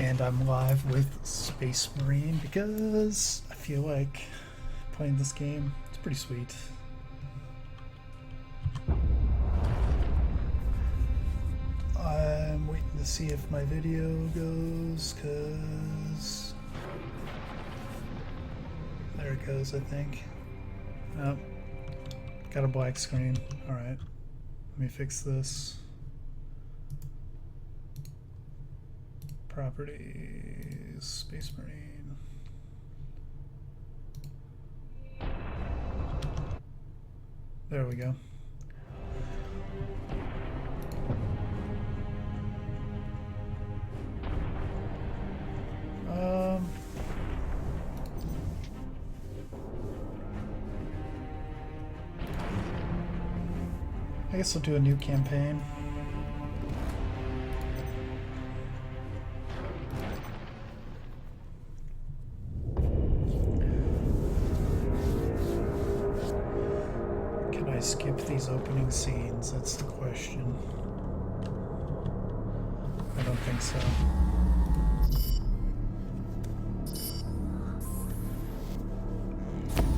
And I'm live with Space Marine because I feel like playing this game, it's pretty sweet. I'm waiting to see if my video goes, cause there it goes, I think. Oh, got a black screen. Alright, let me fix this. Properties, Space Marine. There we go. I guess I'll do a new campaign. Can I skip these opening scenes? That's the question. I don't think so.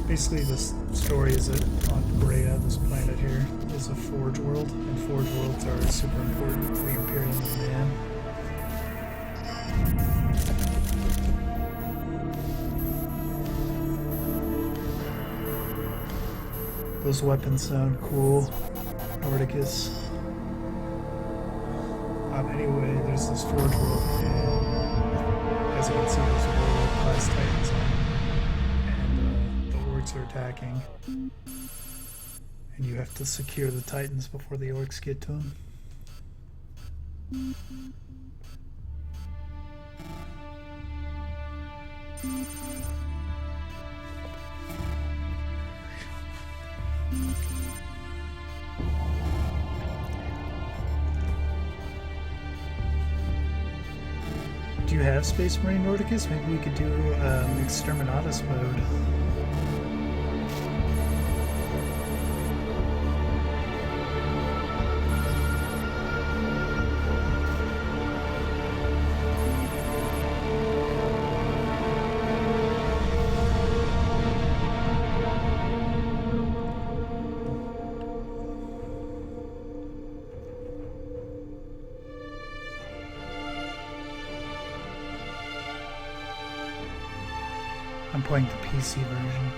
Basically, this story is that on Brea, this planet here, is a forge world, and forge worlds are super important for the Imperium of Man. Those weapons sound cool. Norticus. Anyway, there's this forge world, and as you can see, there's world-class titans on it. And the orcs are attacking. And you have to secure the titans before the orcs get to them. Do you have Space Marine Norticus? Maybe we could do Exterminatus mode. I'm playing the PC version.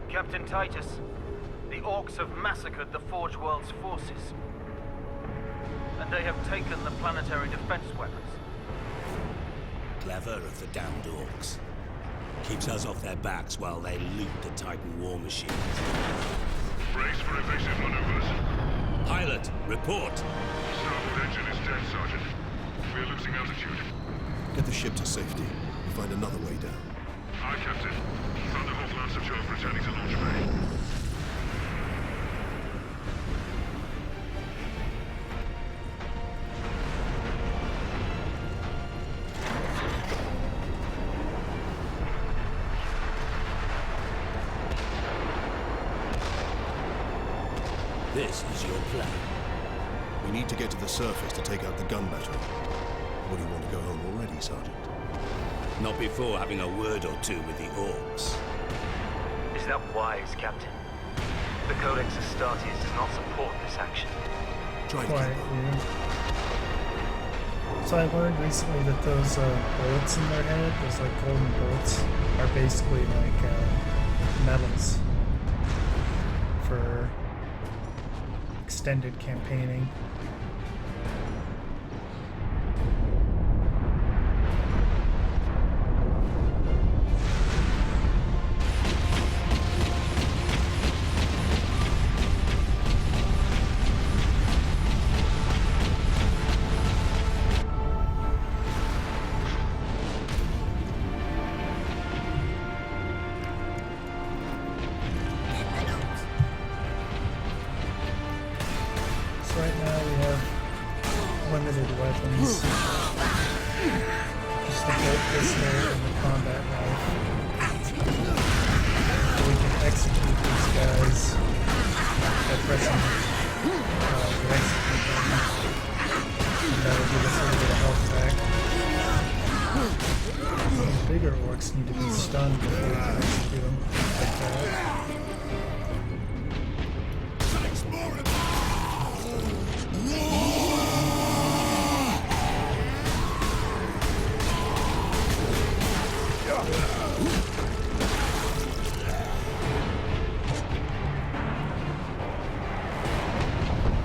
Captain Titus, the Orcs have massacred the Forge World's forces. And they have taken the planetary defense weapons. Clever of the damned Orcs. Keeps us off their backs while they loot the Titan war machines. Brace for evasive maneuvers. Pilot, report! Starboard engine is dead, Sergeant. We're losing altitude. Get the ship to safety. Find another way down. Aye, Captain. Thunderhawk Lancer 12 returning to launch bay. This is your plan. We need to get to the surface to take out the gun battery. What do you want to go home already, Sergeant? Not before having a word or two with the Orcs. Is that wise, Captain? The Codex Astartes does not support this action. Try to Quiet, keep up. yeah. So I learned recently that those bullets in their head, those like golden bullets, are basically like medals for extended campaigning. right now we have limited weapons. Just the bolt pistol and the combat knife. We can execute these guys by pressing the execute button. And that will give us a little bit of health back. The bigger orcs need to be stunned before we can execute them like that.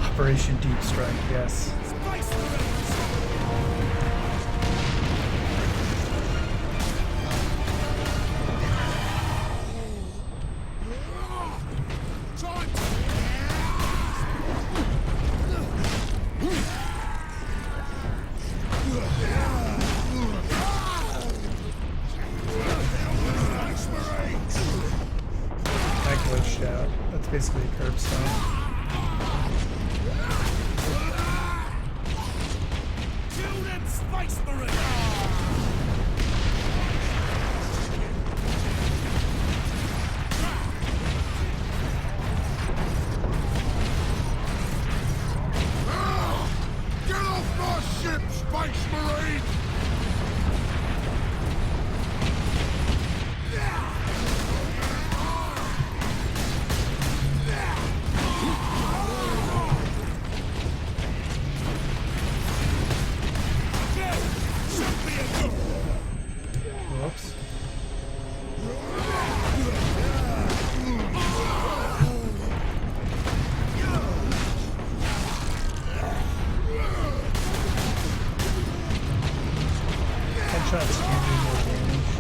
Operation Deep Strike, yes. That glitched out. That's basically a curb stone. Space Marine! Get off my ship, Space Marine! Whoops. Headshots can do more damage.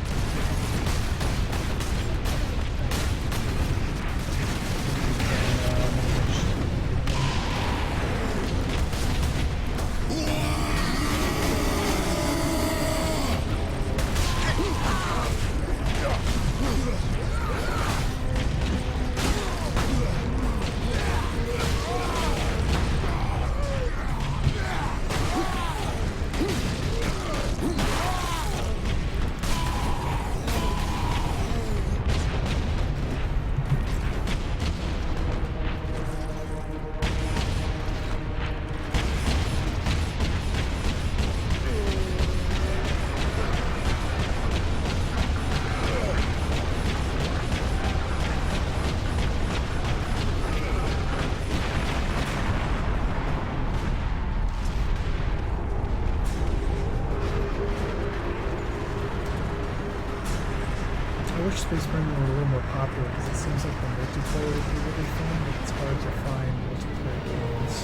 I wish Space Marine were a little more popular because it seems like the multiplayer would be really fun, but it's hard to find multiplayer games.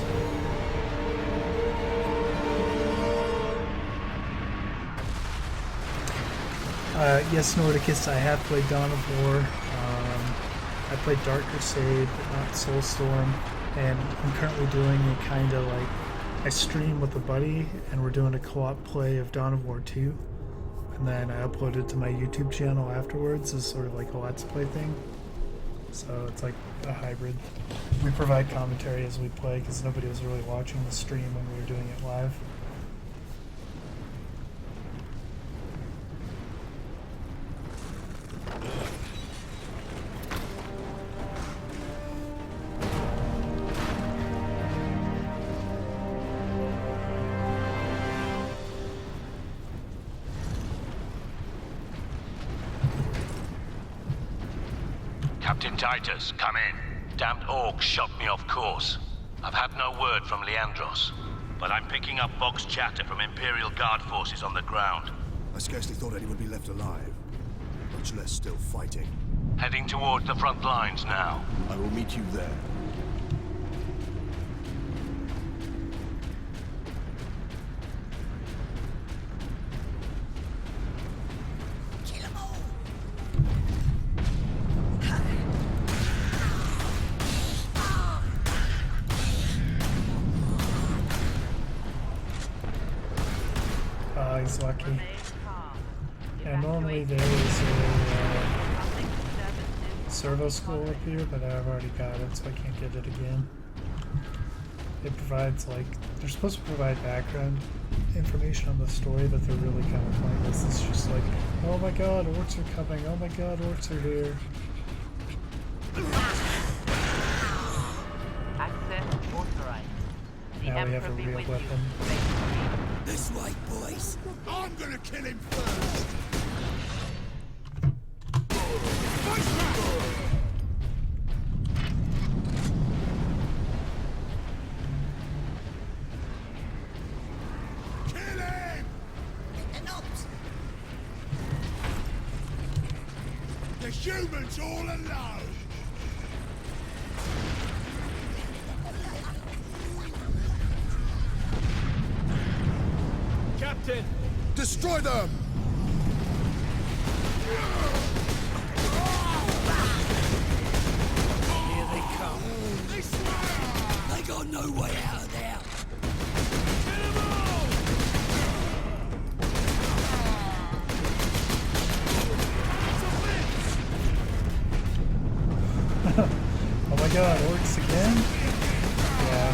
Yes, Nordicus, I have played Dawn of War. I played Dark Crusade, but not Soulstorm, and I'm currently doing a kind of like, I stream with a buddy, and we're doing a co-op play of Dawn of War 2. And then I upload it to my YouTube channel afterwards as sort of like a Let's Play thing. So it's like a hybrid. We provide commentary as we play because nobody was really watching the stream when we were doing it live. Captain Titus, come in. Damned orcs shot me off course. I've had no word from Leandros, but I'm picking up Vox chatter from Imperial Guard forces on the ground. I scarcely thought anyone would be left alive, much less still fighting. Heading towards the front lines now. I will meet you there. He's lucky. Yeah, normally there is a servo skull up here, but I've already got it, so I can't get it again. it provides like they're supposed to provide background information on the story, but they're really kind of pointless. It's just like, oh my god, orcs are coming, oh my god, orcs are here. Access authorized. The Now we have a Emperor be real with weapon. you. Space Marine. This way, boys. I'm gonna kill him first! Kill him! The humans all alone! Captain! Destroy them! Here they come. They got no way out of there. Oh my god, orcs again? Yeah.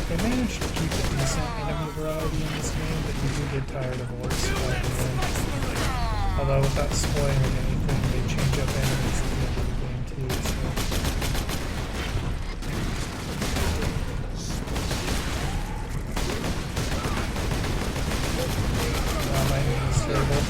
They managed to keep a decent enemy variety in this game, but you do get tired of orcs by the end. Although without spoiling anything, they change up enemies at the end of the game too, so... My name is terrible.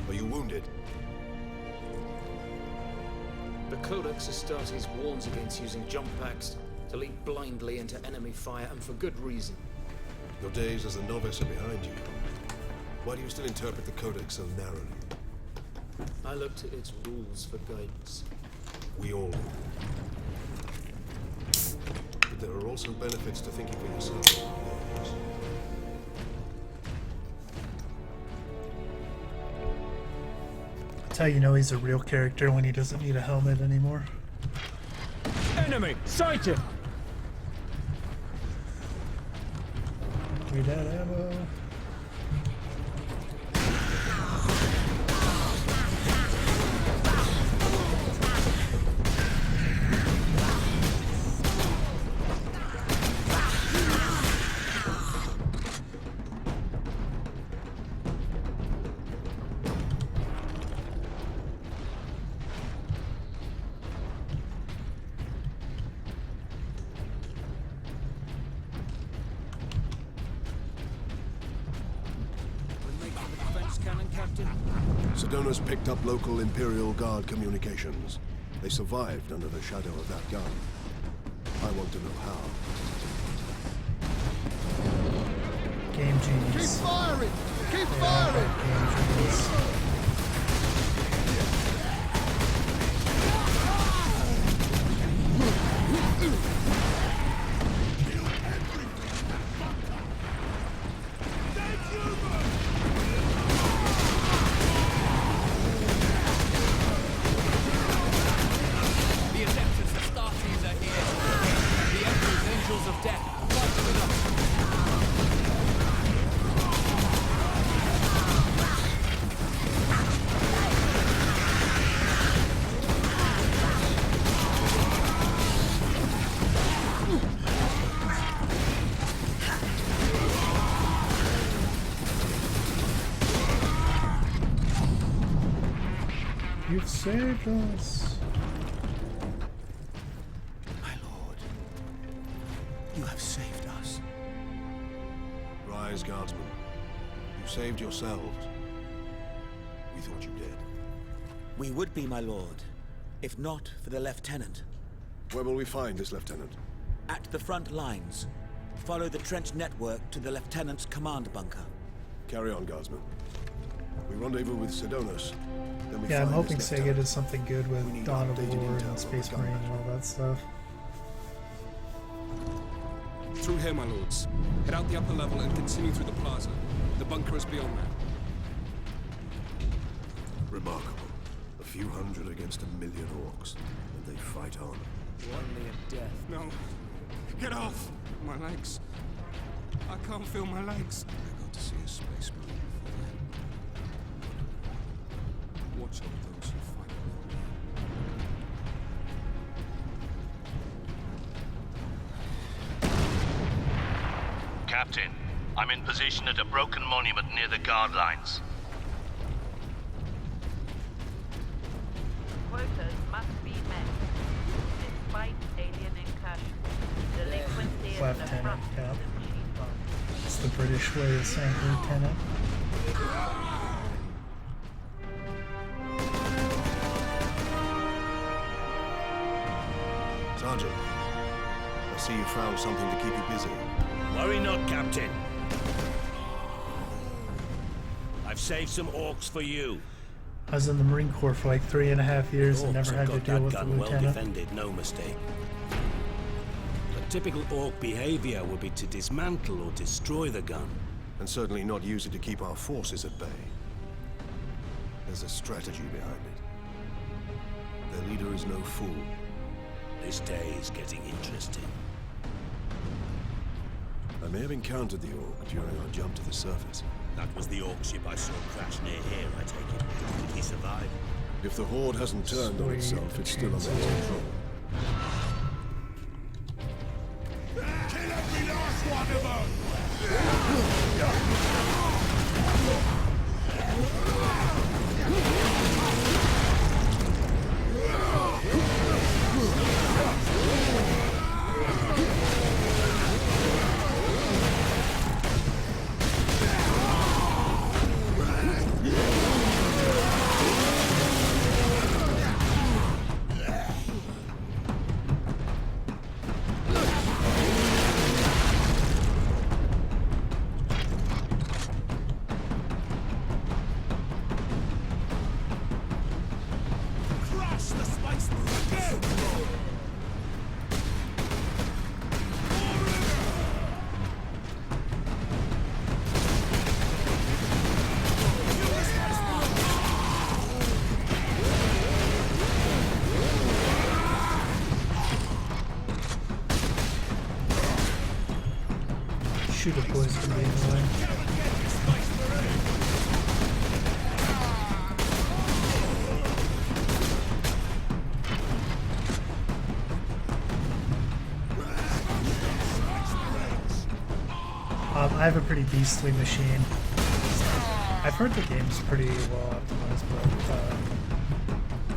Are you wounded? The Codex Astartes warns against using jump packs to leap blindly into enemy fire, and for good reason. Your days as a novice are behind you. Why do you still interpret the Codex so narrowly? I look to its rules for guidance. We all do. But there are also benefits to thinking for yourself. Yes. That's how you know he's a real character when he doesn't need a helmet anymore. Enemy! Sighted! Give me that ammo. Sedona's picked up local Imperial Guard communications. They survived under the shadow of that gun. I want to know how. Game genius. Keep firing! Keep Yeah, firing! game genius. The Adeptus Astartes are here. The Emperor's Angels of Death fight with us. You've saved us. My lord, you have saved us. Rise, Guardsmen. You saved yourselves. We thought you dead. We would be, my lord, if not for the lieutenant. Where will we find this lieutenant? At the front lines. Follow the trench network to the Lieutenant's command bunker. Carry on, Guardsman. We rendezvous with Sedonis. Then we Yeah, I'm find hoping this Sega lieutenant. does something good We with need Dawn of updated War intel and Space on Marine and all that stuff. Through here, my lords. Head out the upper level and continue through the plaza. The bunker is beyond that. Remarkable. A few hundred against 1,000,000 orcs, and they fight on. Only a death. No. Get off! My legs. I can't feel my legs. I got to see a Space Marine before then. Watch over those who fight. Captain, I'm in position at a broken monument near the guard lines. Quotas must be met. Despite alien incursion, delinquency is the Lieutenant, front yeah. of the machine bomb. It's the British way of saying lieutenant. Sergeant, I see you found something to keep you busy. Worry not, Captain. I've saved some orcs for you. I was in the Marine Corps for like 3.5 years and Orcs never have had to got deal that with a gun well lieutenant. defended, no mistake. But typical orc behavior would be to dismantle or destroy the gun. And certainly not use it to keep our forces at bay. There's a strategy behind it. Their leader is no fool. This day is getting interesting. I may have encountered the orc during our jump to the surface. That was the orc ship I saw crash near here, I take it. Did he survive? If the Horde hasn't turned on Sweet. itself, it's still under control. Kill every last one of them! Crush the Space Marine! Shooter boys can be in the way. I have a pretty beastly machine. I've heard the game's pretty well optimized, but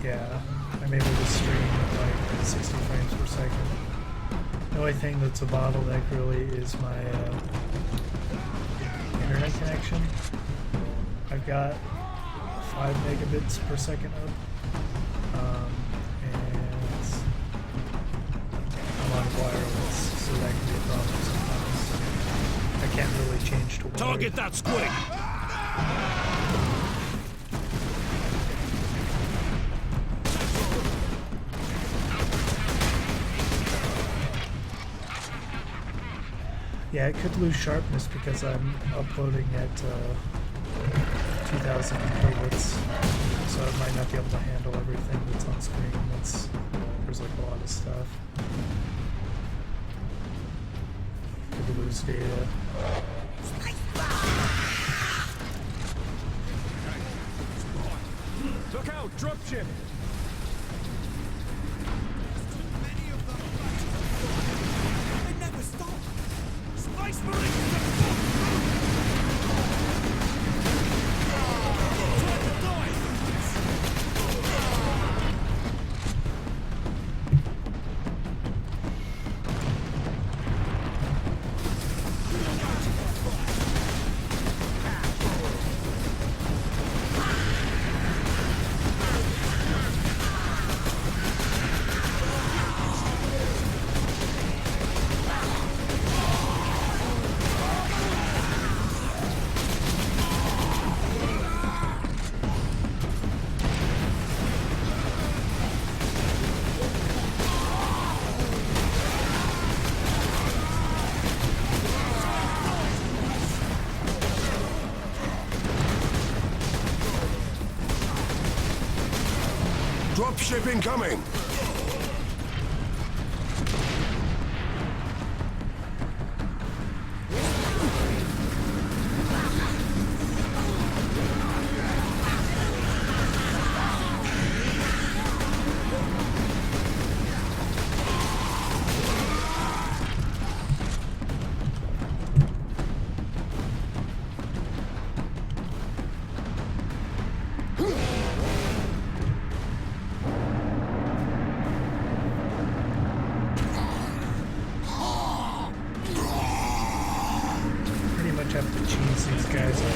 yeah, I'm able to stream at like 60 frames per second. The only thing that's a bottleneck really is my internet connection. I've got 5 megabits per second up, and I'm on wireless, so that can be a problem sometimes. I can't really change to wired. Target that squig! Yeah, it could lose sharpness because I'm uploading at 2,000 megabits, so I might not be able to handle everything that's on screen. There's like a lot of stuff. Could lose data. Look out! Dropship! They never stop. Space Marine! Ship incoming! Have to cheese these guys all in.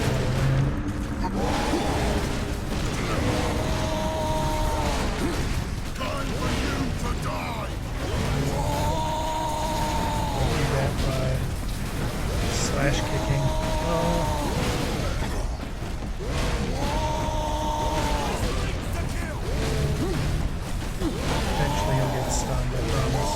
Time for you to die! I'll do that by slash kicking. Oh. Eventually he'll get stunned, I promise.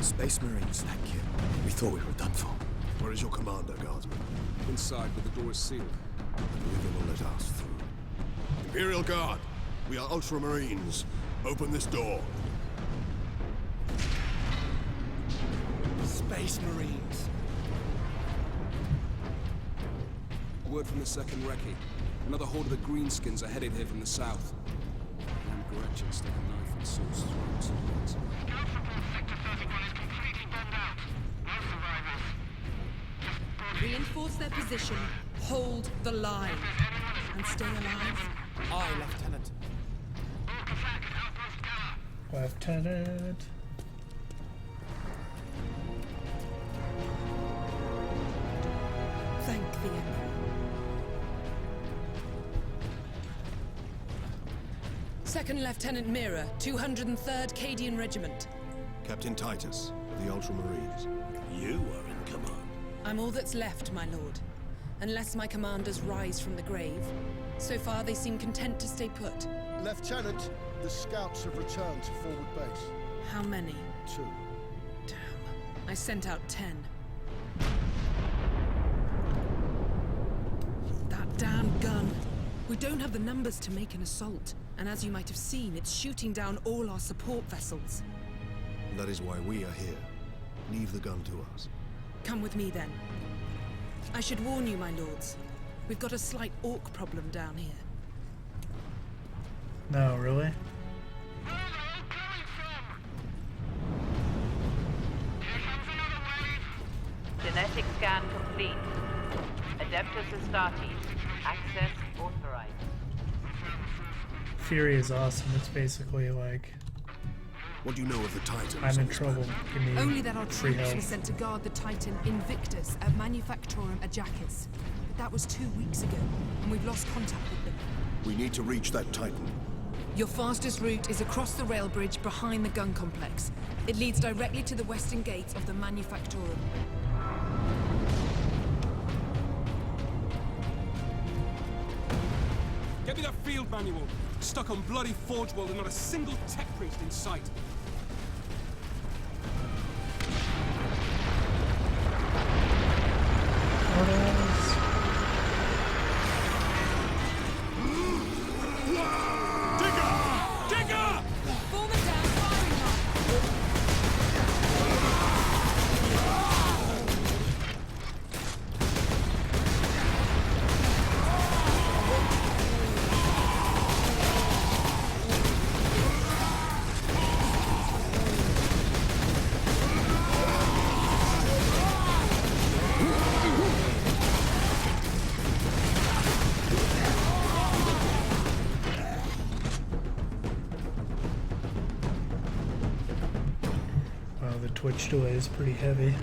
Space Marines, thank you. We thought we were done for. Where is your commander, Guardsman? Inside, but the door is sealed. I believe they will let us through. Imperial Guard, we are Ultramarines. Open this door. Space Marines. Word from the second recce. Another horde of the Greenskins are headed here from the south. And Gretchen stuck a knife in Saul's throat. Reinforce their position, hold the line, and stay alive. Aye, Lieutenant. Lieutenant. Thank the Emperor. Second Lieutenant Mira, 203rd Cadian Regiment. Captain Titus, of the Ultramarines. You are in command. I'm all that's left, my lord. Unless my commanders rise from the grave. So far, they seem content to stay put. Lieutenant, the scouts have returned to forward base. How many? 2. Damn. I sent out 10. That damn gun. We don't have the numbers to make an assault. And as you might have seen, it's shooting down all our support vessels. That is why we are here. Leave the gun to us. Come with me, then. I should warn you, my lords. We've got a slight orc problem down here. No, really? Genetic scan complete. Adeptus Astartes. Access authorized. Fury is awesome. It's basically like, What do you know of the Titans? I'm in trouble. Give me Only that our free troops were health. sent to guard the Titan Invictus at Manufactorum Ajacis. But that was 2 weeks ago, and we've lost contact with them. We need to reach that Titan. Your fastest route is across the rail bridge behind the gun complex. It leads directly to the western gates of the Manufactorum. Get me that field manual. Stuck on bloody Forge World and not a single tech priest in sight. Orders. Digger! Form it down, firing line! Wow, the twitch delay is pretty heavy.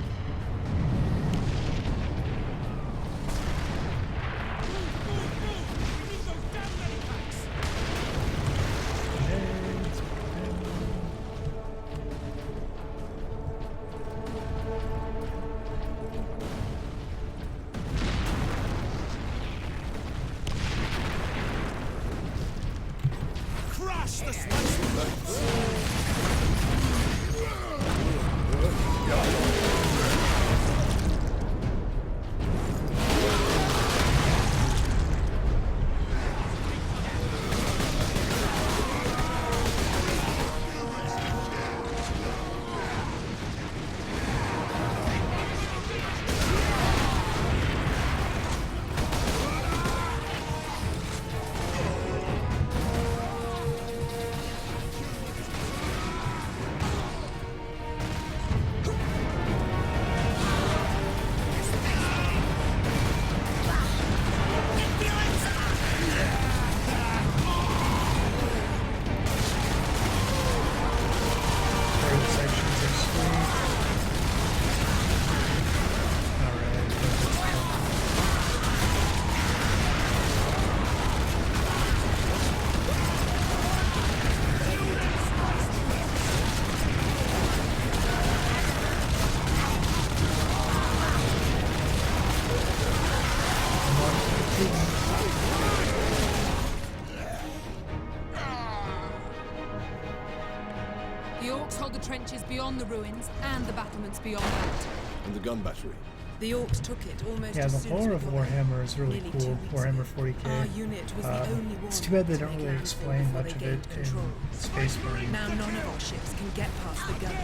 beyond the ruins and the battlements beyond that. And the gun battery. The Orcs took it almost Yeah, as the soon as lore we of got Warhammer is really nearly cool. 2 weeks Warhammer ago. 40k. Our unit was the only one It's too bad they to don't make really landfall explain before much they of gained it control. in Space Marine. Now none of our ships can get past the gun.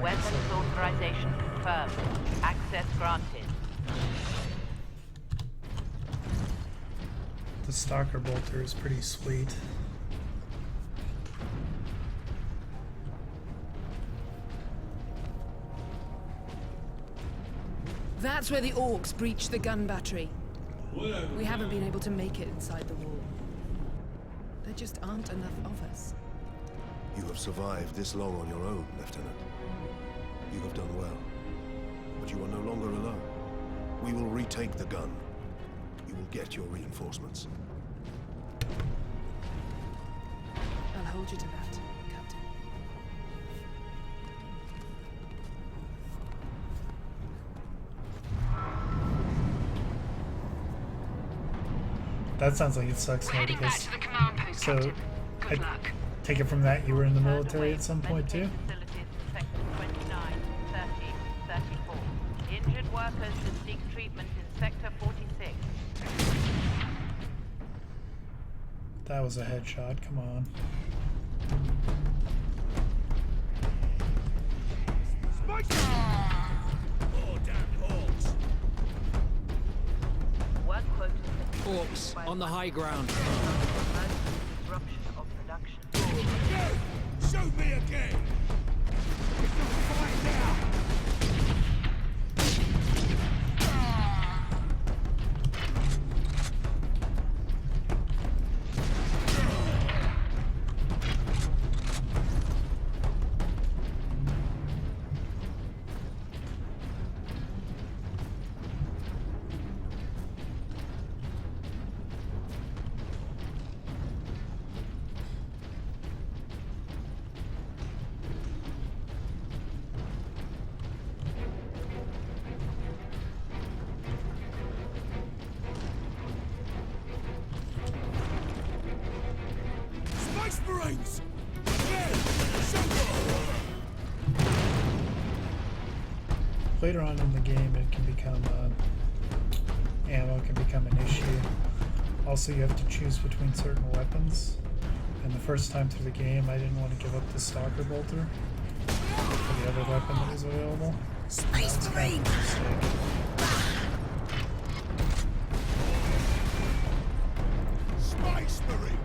Weapons authorization confirmed. Access granted. The Stalker Bolter is pretty sweet. That's where the Orcs breached the gun battery. We haven't been able to make it inside the wall. There just aren't enough of us. You have survived this long on your own, Lieutenant. You have done well. But you are no longer alone. We will retake the gun. You will get your reinforcements. I'll hold you to that, Captain. That sounds like it sucks, Nordicus. So, I take it from that you were in the military at some point too? Facilities in sectors 29, 30, 34. Injured workers should seek treatment in sector 46. That was a headshot, come on. Work quotas Orcs on the high ground. disruption of production. Shoot me again! Space Marines! Later on in the game, it can become ammo can become an issue. Also, you have to choose between certain weapons. And the first time through the game, I didn't want to give up the Stalker Bolter for the other weapon that was available. Space Marine! Space Marine!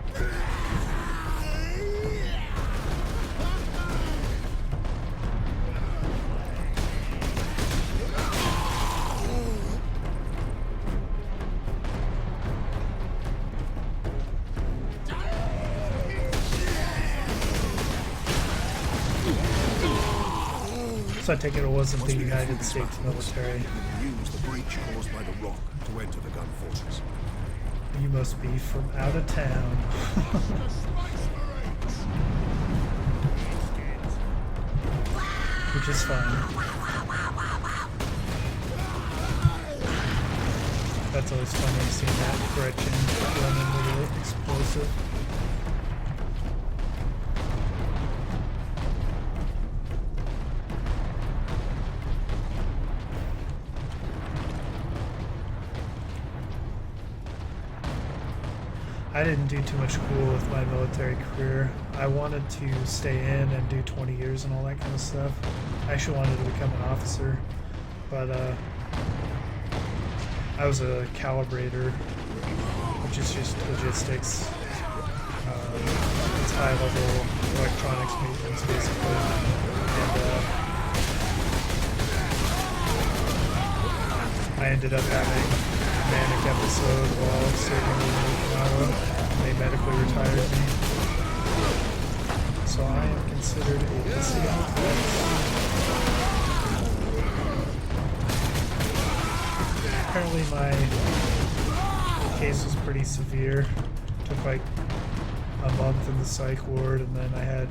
So I take it wasn't the United States military. Use the breach caused by the rock to enter the gun forces. You must be from out of town. Which is fine. That's always funny seeing that Gretchen running with an explosive. I didn't do too much cool with my military career. I wanted to stay in and do 20 years and all that kind of stuff. I actually wanted to become an officer, but I was a calibrator, which is just logistics. It's high-level electronics maintenance, basically. And I ended up having manic episode while serving in Okinawa. They medically retired me. so I am considered a disabled vet. Apparently my case was pretty severe. Took like a month in the psych ward, and then I had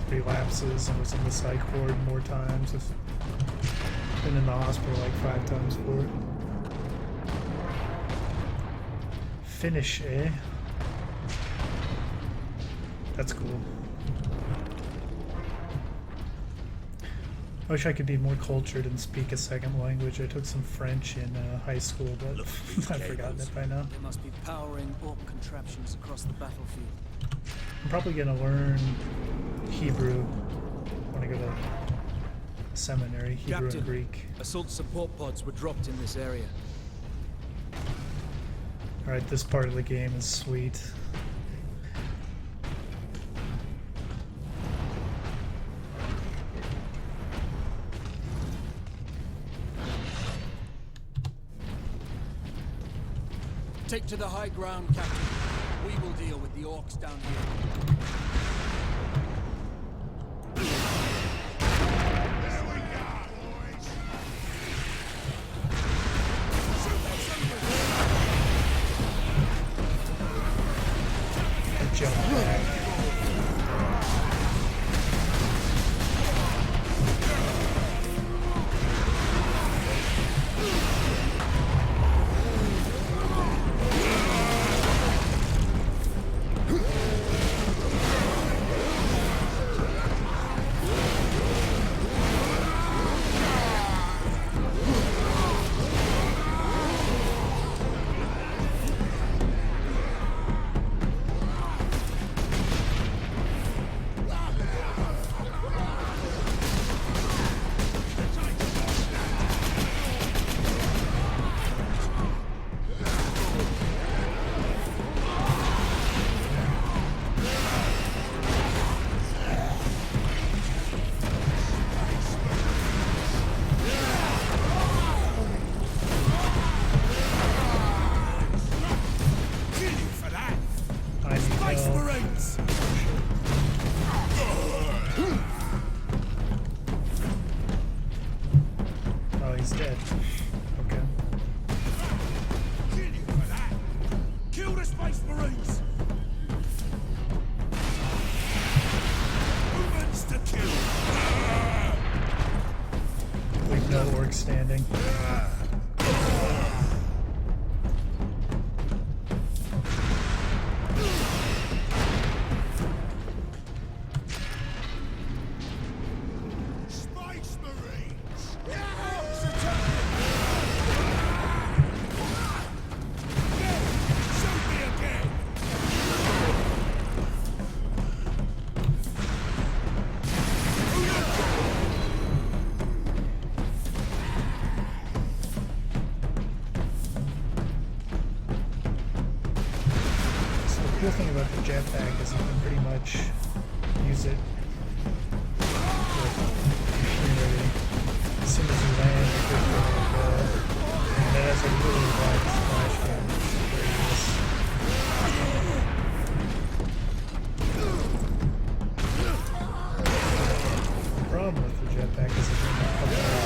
relapses and was in the psych ward more times. I've been in the hospital like 5 times for it. Finish, eh? That's cool. I wish I could be more cultured and speak a second language. I took some French in high school, but I've forgotten it by now. They must be powering orc contraptions across the battlefield. I'm probably gonna learn Hebrew when I go to seminary. Hebrew Captain, and Greek. Assault support pods were dropped in this area. Alright, this part of the game is sweet. Take to the high ground, Captain. We will deal with the orcs down here. Jump back. Space Marines! Oh, he's dead. Okay. Kill you for that! Kill the Space Marines! Movements to kill! We've no orc standing. The cool thing about the jetpack is you can pretty much use it with machinery. As soon as you land, you're good to go. And it has a really wide splash damage. The problem with the jetpack is that you're not covered by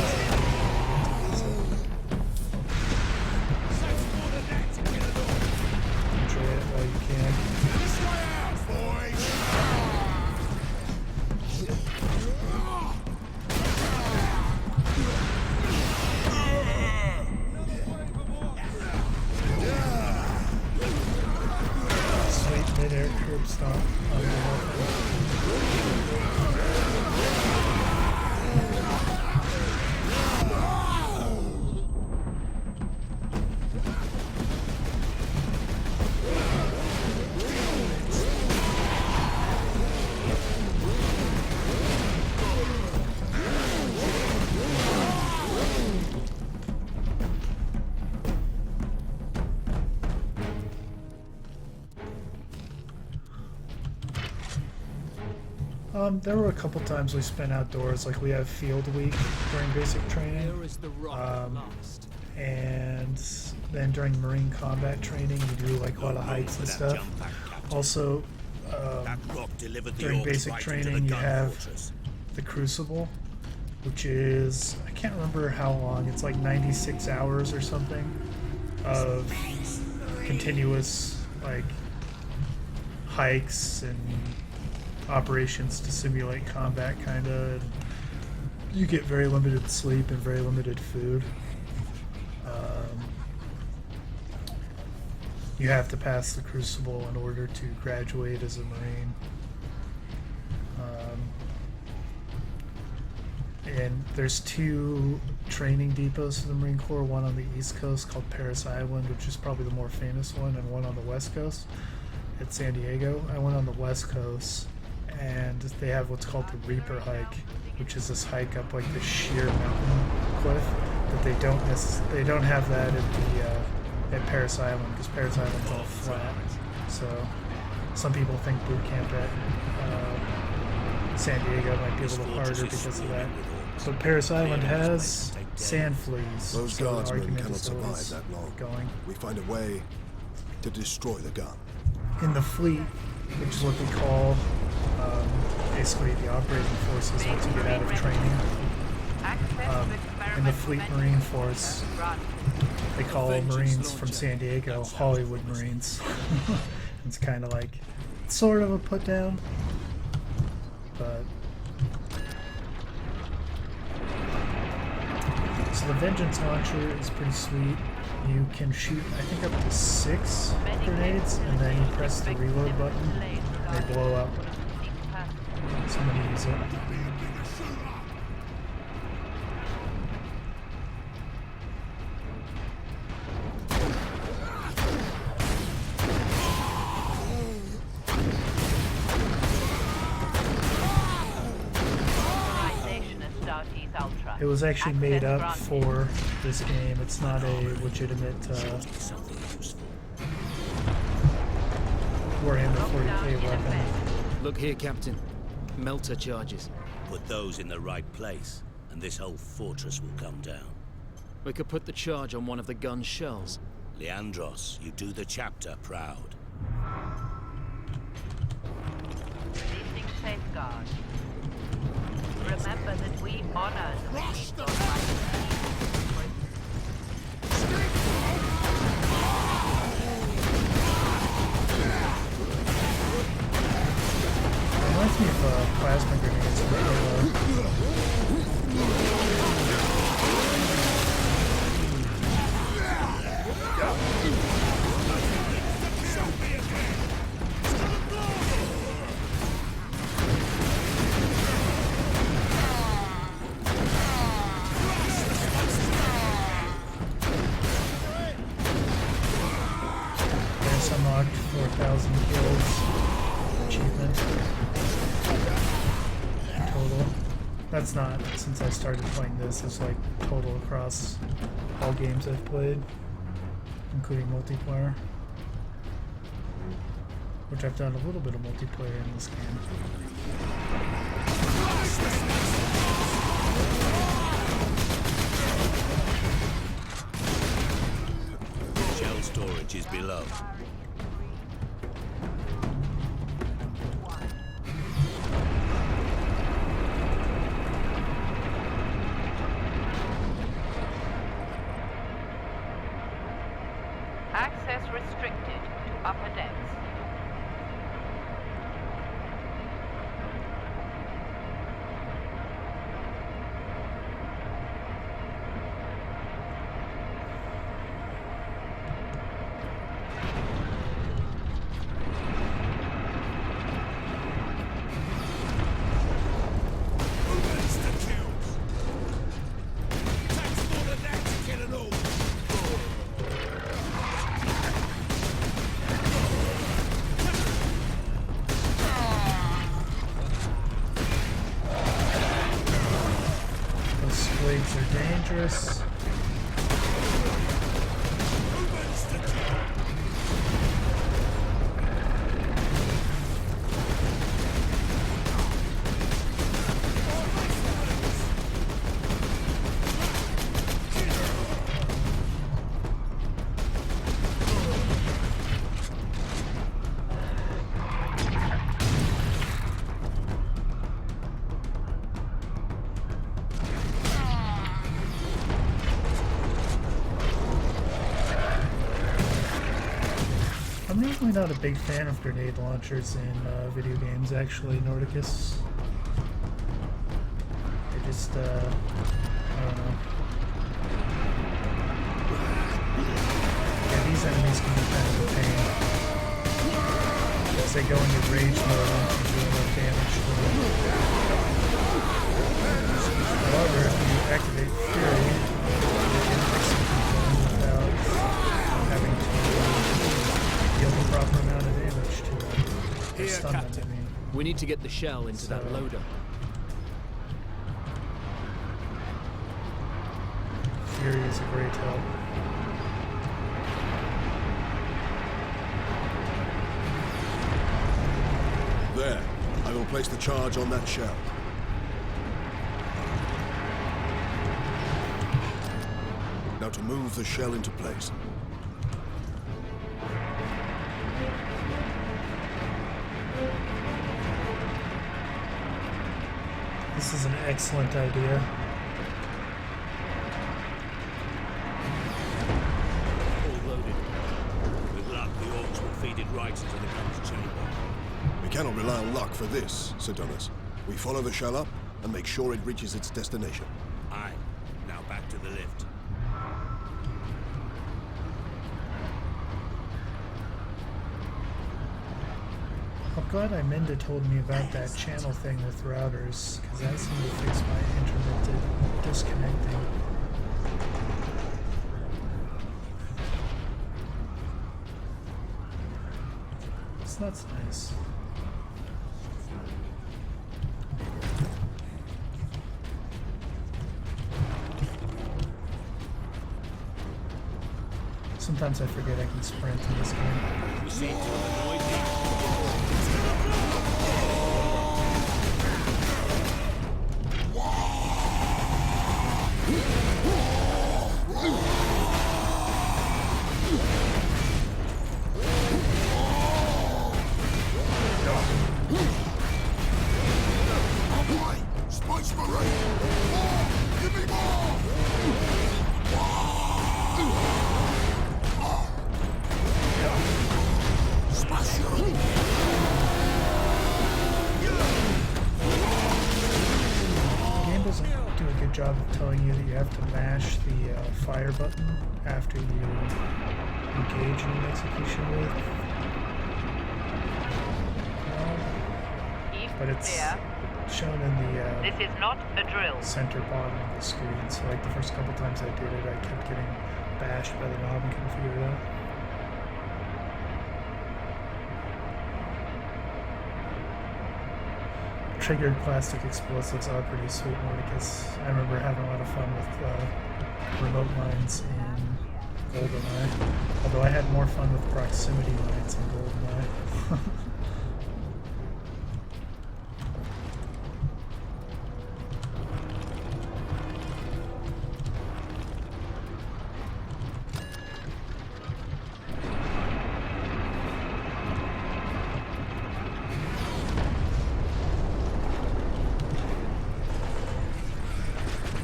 enjoy it while you can. This way out, boys! Sweet mid-air curb stop on the left. There were a couple times we spent outdoors, like we have field week during basic training. Here is the rock at last. And then during Marine combat training, we do like a lot of hikes and stuff. Also, That rock delivered the during orcs basic right into training, the you gun have fortress. the Crucible, which is, I can't remember how long, it's like 96 hours or something of continuous like hikes and operations to simulate combat, kind of. You get very limited sleep and very limited food. You have to pass the Crucible in order to graduate as a Marine. And there's 2 training depots for the Marine Corps, one on the East Coast called Paris Island, which is probably the more famous one, and one on the West Coast at San Diego. I went on the West Coast, and they have what's called the Reaper hike, which is this hike up like this sheer mountain cliff that they don't have that at Paris Island, because Paris Island's all flat. So some people think boot camp at San Diego might be a little harder because of that. But Paris Island has sand fleas. Those so guardsmen cannot survive that long. We find a way to destroy the gun. In the fleet, which is what we call basically the operating forces once you get out of training. In the Fleet Marine Force, they call Marines from San Diego Hollywood Marines. It's kind of like, sort of a put down, but. So the Vengeance launcher is pretty sweet. You can shoot, I think, up to 6 grenades, and then you press the reload button, and they blow up. So I'm going to use it. It was actually made up for this game. It's not a legitimate Warhammer 40k weapon. Look here, Captain. Melter charges. Put those in the right place, and this whole fortress will come down. We could put the charge on one of the gun's shells. Leandros, you do the chapter proud. Releasing safeguard. Remember that we honor the Rush the Reminds me of plasma grenades. There's unlocked 4,000 kills achievement. Total. That's not, since I started playing this, it's like total across all games I've played, including multiplayer. Which I've done a little bit of multiplayer in this game. Shell storage is below. access restricted to upper decks. Blades are dangerous. usually not a big fan of grenade launchers in video games, actually, Nordicus. They just, I don't know. Yeah, these enemies can be kind of a pain. As they go into rage mode once you do enough damage to them. However, if you activate Fury, you can execute them without having to deal the proper amount of damage to them. Here, Stun them, Captain. I mean. We need to get the shell into that loader. Fury is a great help. There. I will place the charge on that shell. Now to move the shell into place. This is an excellent idea. All loaded. With luck, the orcs will feed it right into the gun's chamber. We cannot rely on luck for this, Sidonus. We follow the shell up and make sure it reaches its destination. Aye. Now back to the lift. I'm glad Minda told me about that channel thing with routers, because that seemed to fix my intermittent disconnecting. So that's nice. Sometimes I forget I can sprint in this game. We seem to have annoyed me. Space Marine! Give me more! The game doesn't do a good job of telling you that you have to mash the fire button after you engage in an execution with. But it's shown in the This is not a drill. center bottom of the screen, so like the first couple times I did it, I kept getting bashed by the knob and couldn't figure it out. Triggered plastic explosives are pretty sweet, because I remember having a lot of fun with remote mines in GoldenEye, although I had more fun with proximity mines in GoldenEye.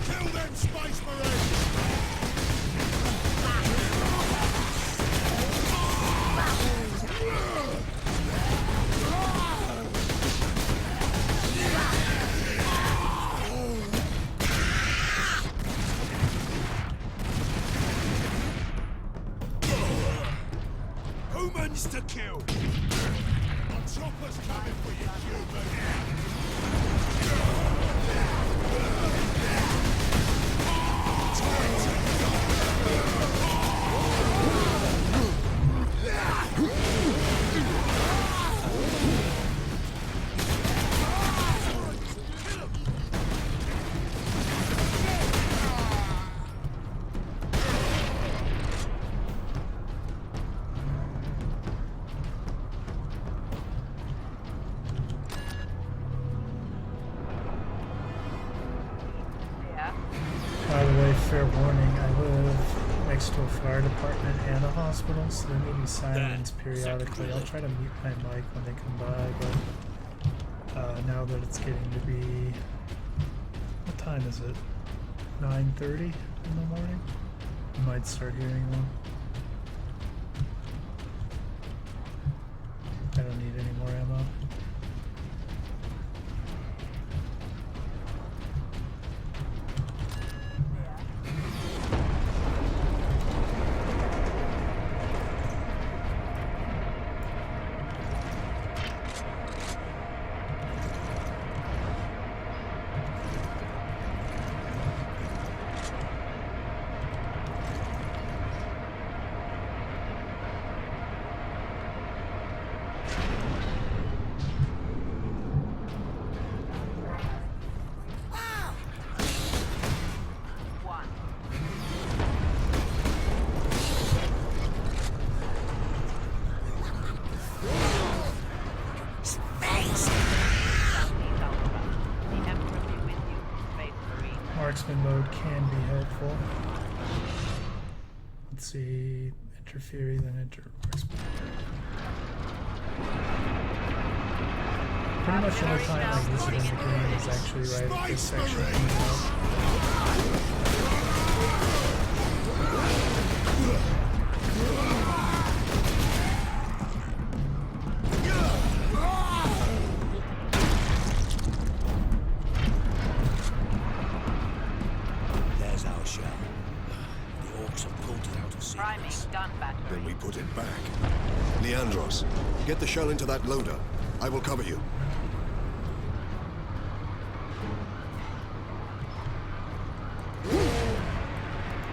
Kill them, Space Marine! Humans to kill! A chopper's coming for you, human! By the way, fair warning, I live next to a fire department and a hospital, so there may be sirens periodically. I'll try to mute my mic when they come by, but now that it's getting to be... What time is it? 9:30 in the morning? You might start hearing them. marksman mode can be helpful. Let's see, enter Fury, then enter marksman. Pretty much the only time I use it in the game is actually right at this section coming up. There's our shell. The orcs have pulled it out of sequence. Then we put it back. Leandros, get the shell into that loader. I will cover you.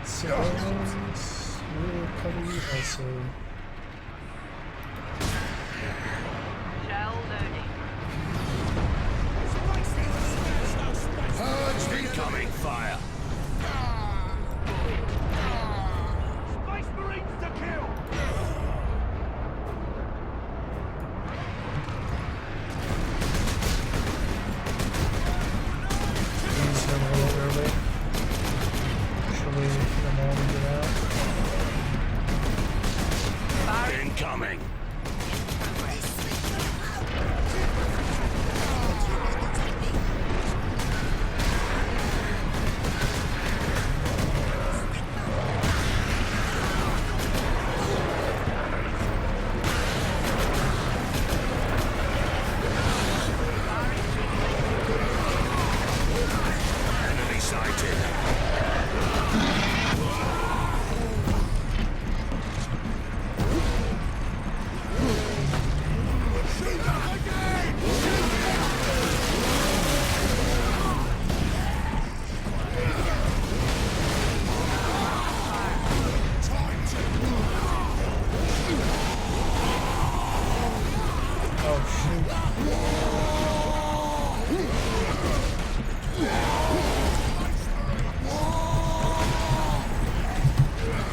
So, we'll cover you also. Shell loading. Incoming fire. Space Marines to kill! Use them a little early. Should we get them all to get out? Incoming. Enemy sighted.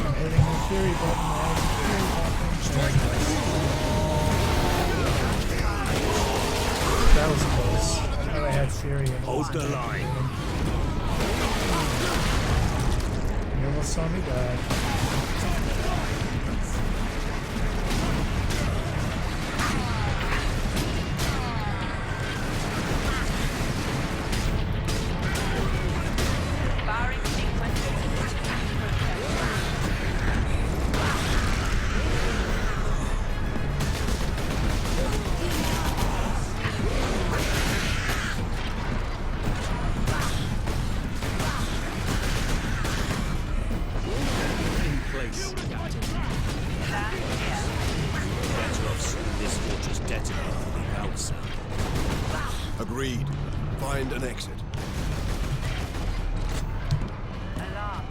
I'm hitting the Fury button now. Fury button. That was close. I thought I had Fury. Hold the line. You almost saw me die. Firing sequence. In place, Captain. Petrovs, this fortress detonated from the outside. Agreed. Find an exit. Alarm.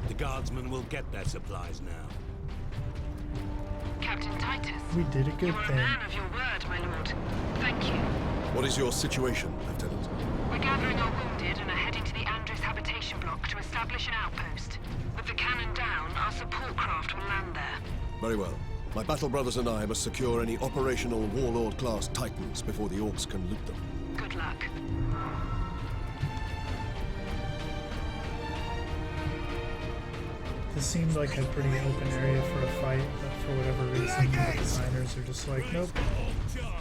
The guardsmen will get their supplies now. Captain Titus. We did a good You're a thing. man of your word, my lord. Thank you. What is your situation, Lieutenant? We're gathering our wounded and are heading to the Andres habitation block to establish an outpost. With the cannon down, our support craft will land there. Very well. My battle brothers and I must secure any operational Warlord-class Titans before the Orcs can loot them. Good luck. This seemed like a pretty open area for a fight, but for whatever reason, the designers are just like, nope,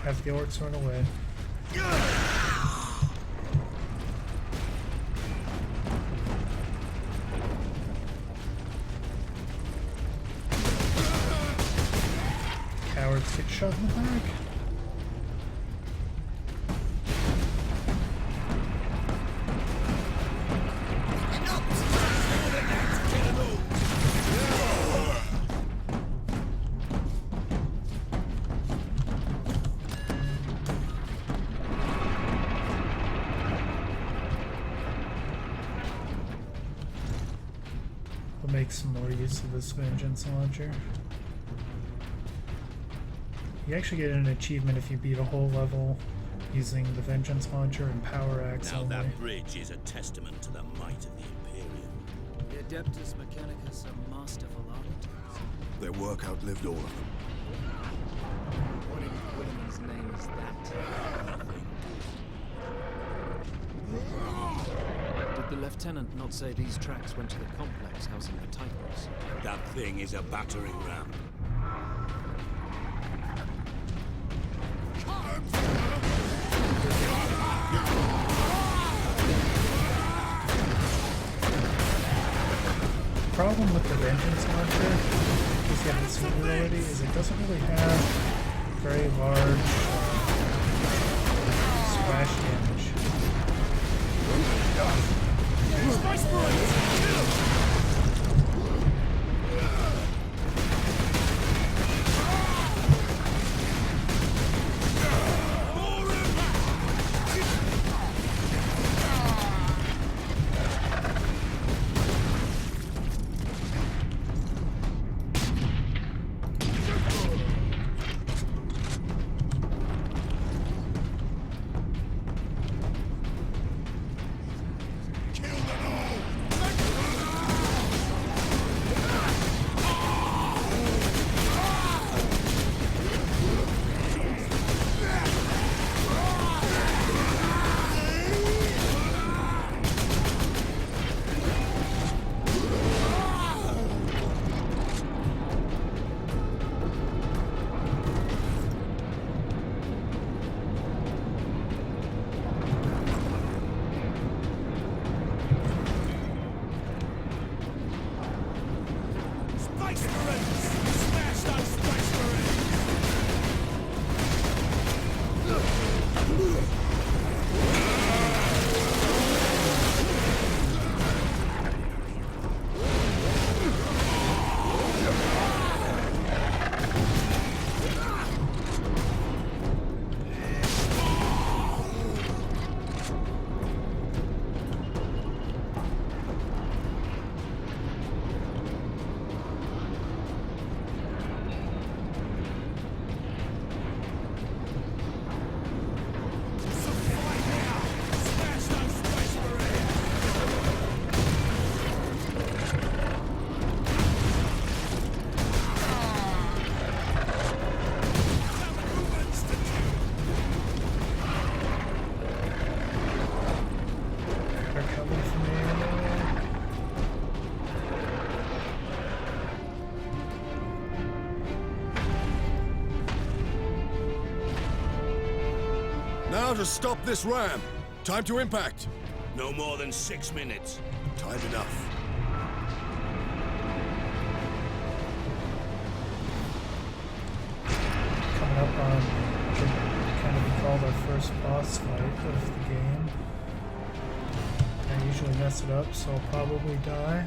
have the orcs run away. Cowards get shot in the back. We'll make some more use of this vengeance launcher. You actually get an achievement if you beat a whole level using the Vengeance Launcher and Power Axe Now only. that bridge is a testament to the might of the Imperium. The Adeptus Mechanicus are masterful architects. Their work outlived all of them. What in Quinlan's name is that? Did the Lieutenant not say these tracks went to the complex housing the Titans? That thing is a battering ram. The problem with the Vengeance Launcher, because you have its ability, is it doesn't really have very large splash damage. Space Marines! Now to stop this ram. Time to impact. No more than 6 minutes. Time enough. Coming up on what could kind of be called our first boss fight of the game. I usually mess it up, so I'll probably die.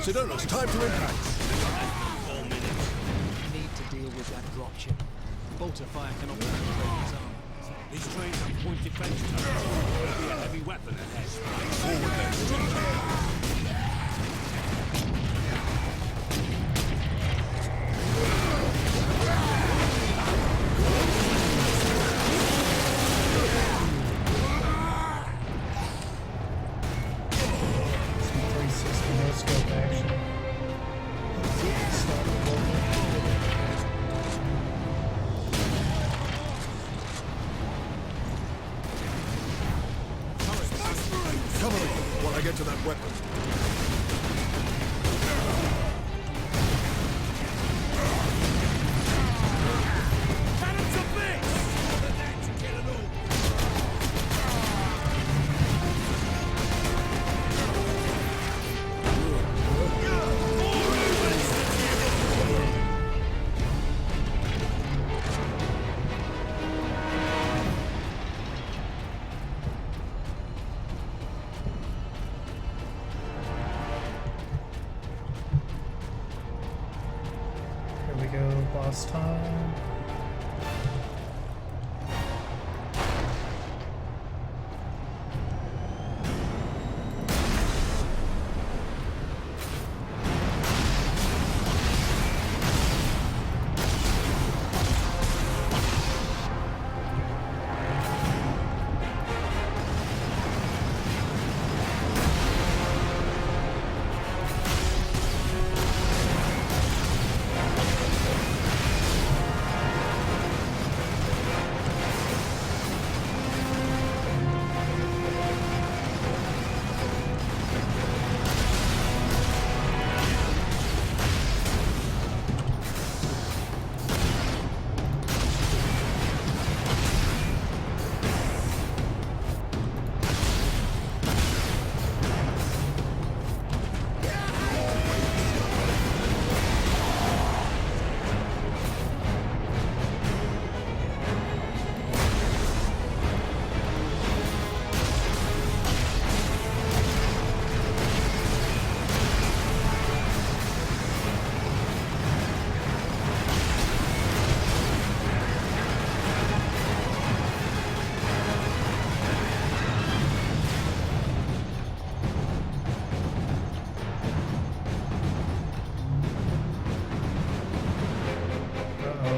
Sidonos, time to impact. 4 minutes. Need to deal with that dropship. Bolter fire cannot penetrate his arm. These trains have point defense turrets. There'll be a heavy weapon ahead. Forward then. I get to that weapon. Cannons of base! Here we go, boss time.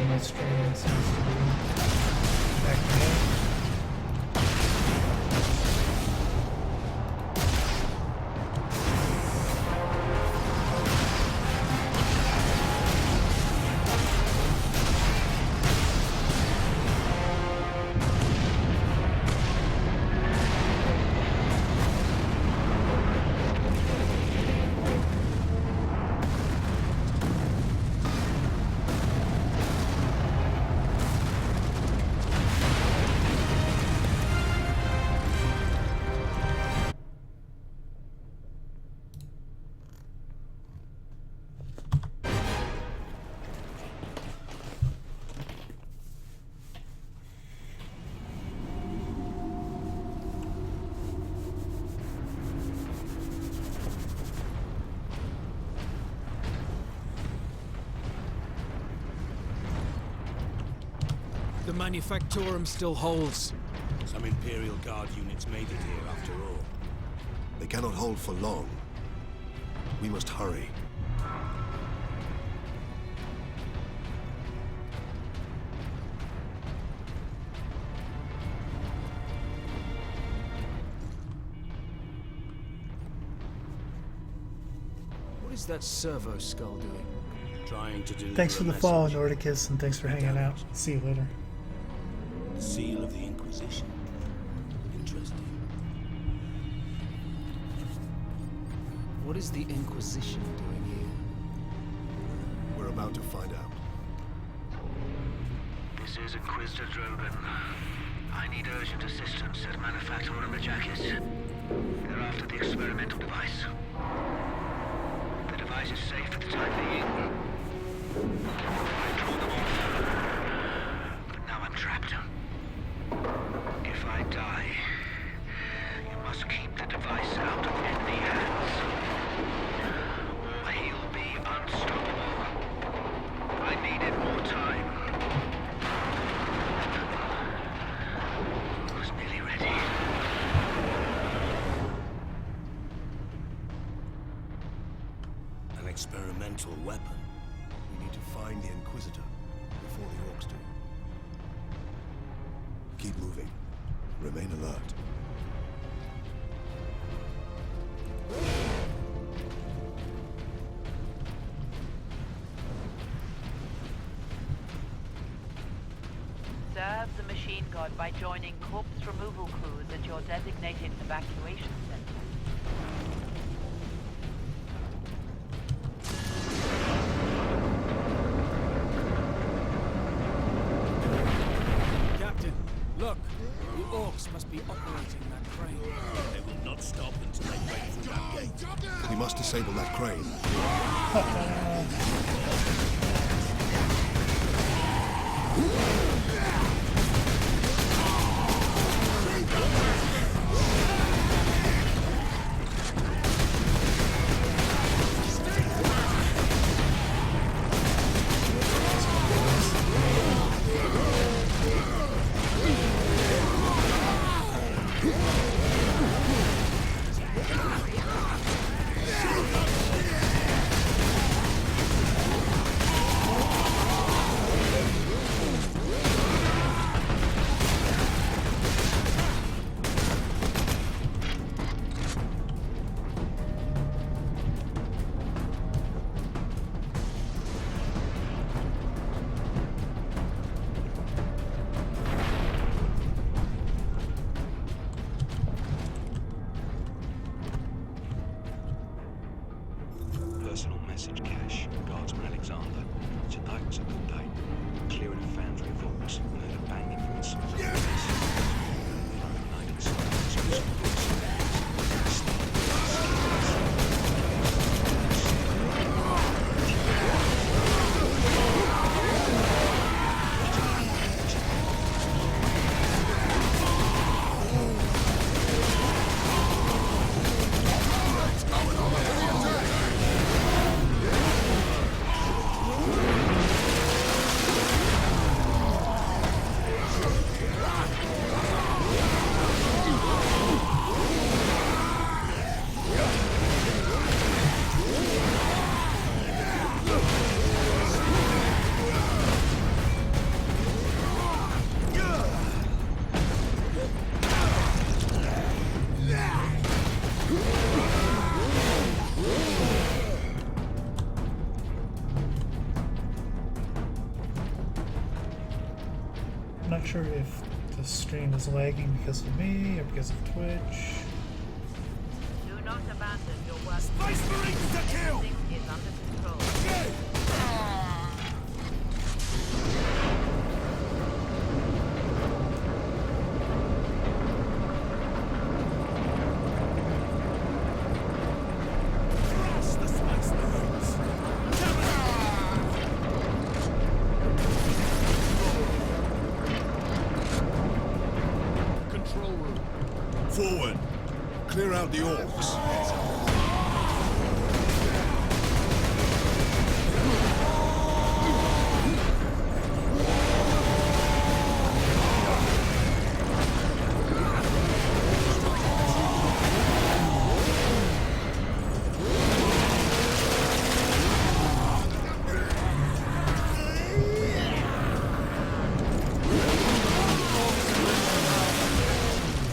My stream seems to be acting up. The Manufactorum still holds. Some Imperial Guard units made it here after all. They cannot hold for long. We must hurry. What is that servo skull doing? Trying to deliver Thanks for a the follow, message. Nordicus, and thanks for hanging out. See you later. The seal of the Inquisition. Interesting. What is the Inquisition doing here? We're about to find out. This is Inquisitor Drogan. I need urgent assistance at Manufactorum Majakis. They're after the experimental device. The device is safe for the time being. I draw them off. But now I'm trapped. If I die, you must keep the device out of enemy hands. Or he'll be unstoppable. I needed more time. I was nearly ready. An experimental weapon. We need to find the Inquisitor before the orcs do. Keep moving. Remain alert. Serve the machine god by joining corpse removal crews at your designated evacuation center. be operating that crane. They will not stop until they break through that gate. We must disable that crane. Personal message cache. Guardsman Alexander. Tonight was a good day. Clearing a foundry vault and heard a banging from inside. Yes! Igniting silence. I'm not sure if the stream is lagging because of me or because of Twitch. Do not abandon your work. Space Marines to kill! Everything is under control. Crush the Space Marines! Control room. Forward! Clear out the orcs.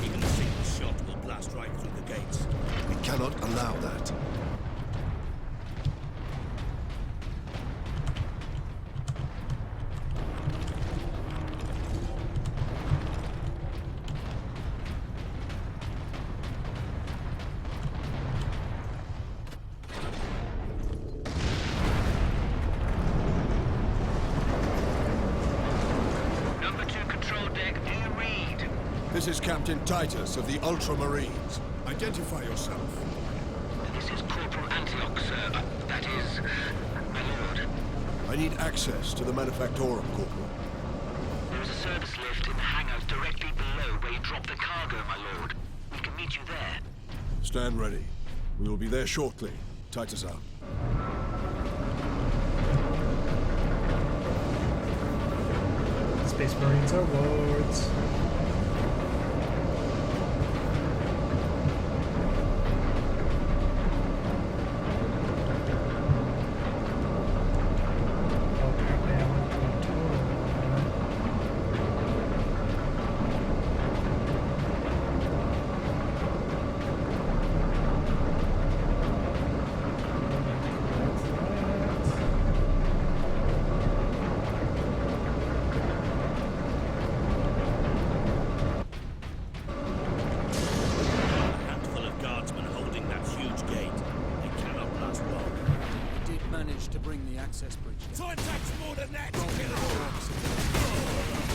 Even a single shot will blast right through the gates. We cannot allow that. Number 2 control deck, do you read? This is Captain Titus of the Ultramarines. Identify yourself. This is Corporal Antioch, sir. That is, my lord. I need access to the Manufactorum, Corporal. There is a service lift in the hangars directly below where you drop the cargo, my lord. We can meet you there. Stand ready. We will be there shortly. Titus out. Space Marines are lords. Apparently I went to a A handful of guardsmen holding that huge gate. They cannot last long. We did manage to bring the access bridge down. Time takes more than that to Roll kill the an orc! orcs.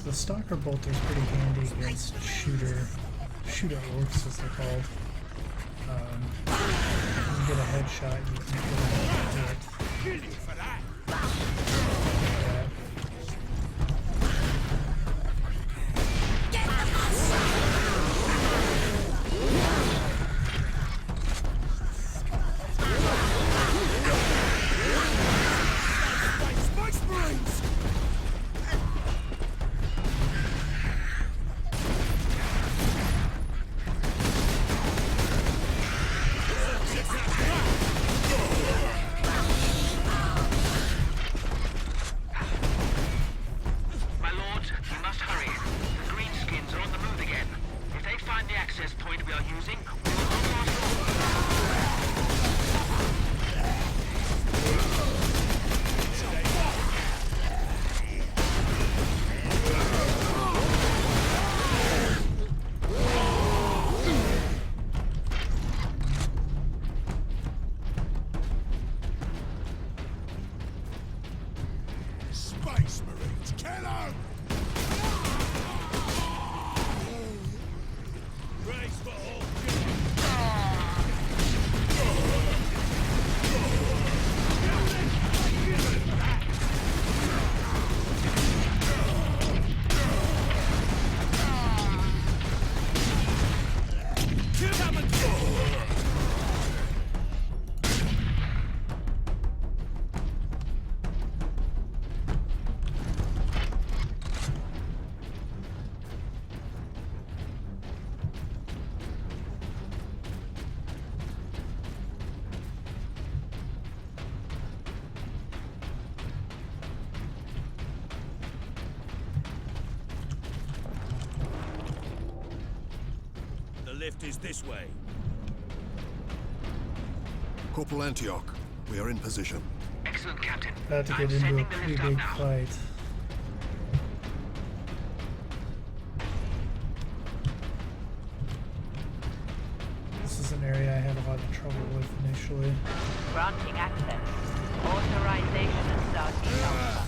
the Stalker Bolter is pretty handy against shooter orcs, as they're called. You can get a headshot, you can get a hit. Kill you for that! Space Marines! My lords, we must hurry. The greenskins are on the move again. If they find the access point we are using, we will unlock. Space Marines, kill 'em! Brace for all. The lift is this way. Corporal Antioch, we are in position. Excellent, Captain. About to I'm get into a sending the pretty lift up big now. fight. This is an area I had a lot of trouble with initially. Granting access. Authorization and starting alpha.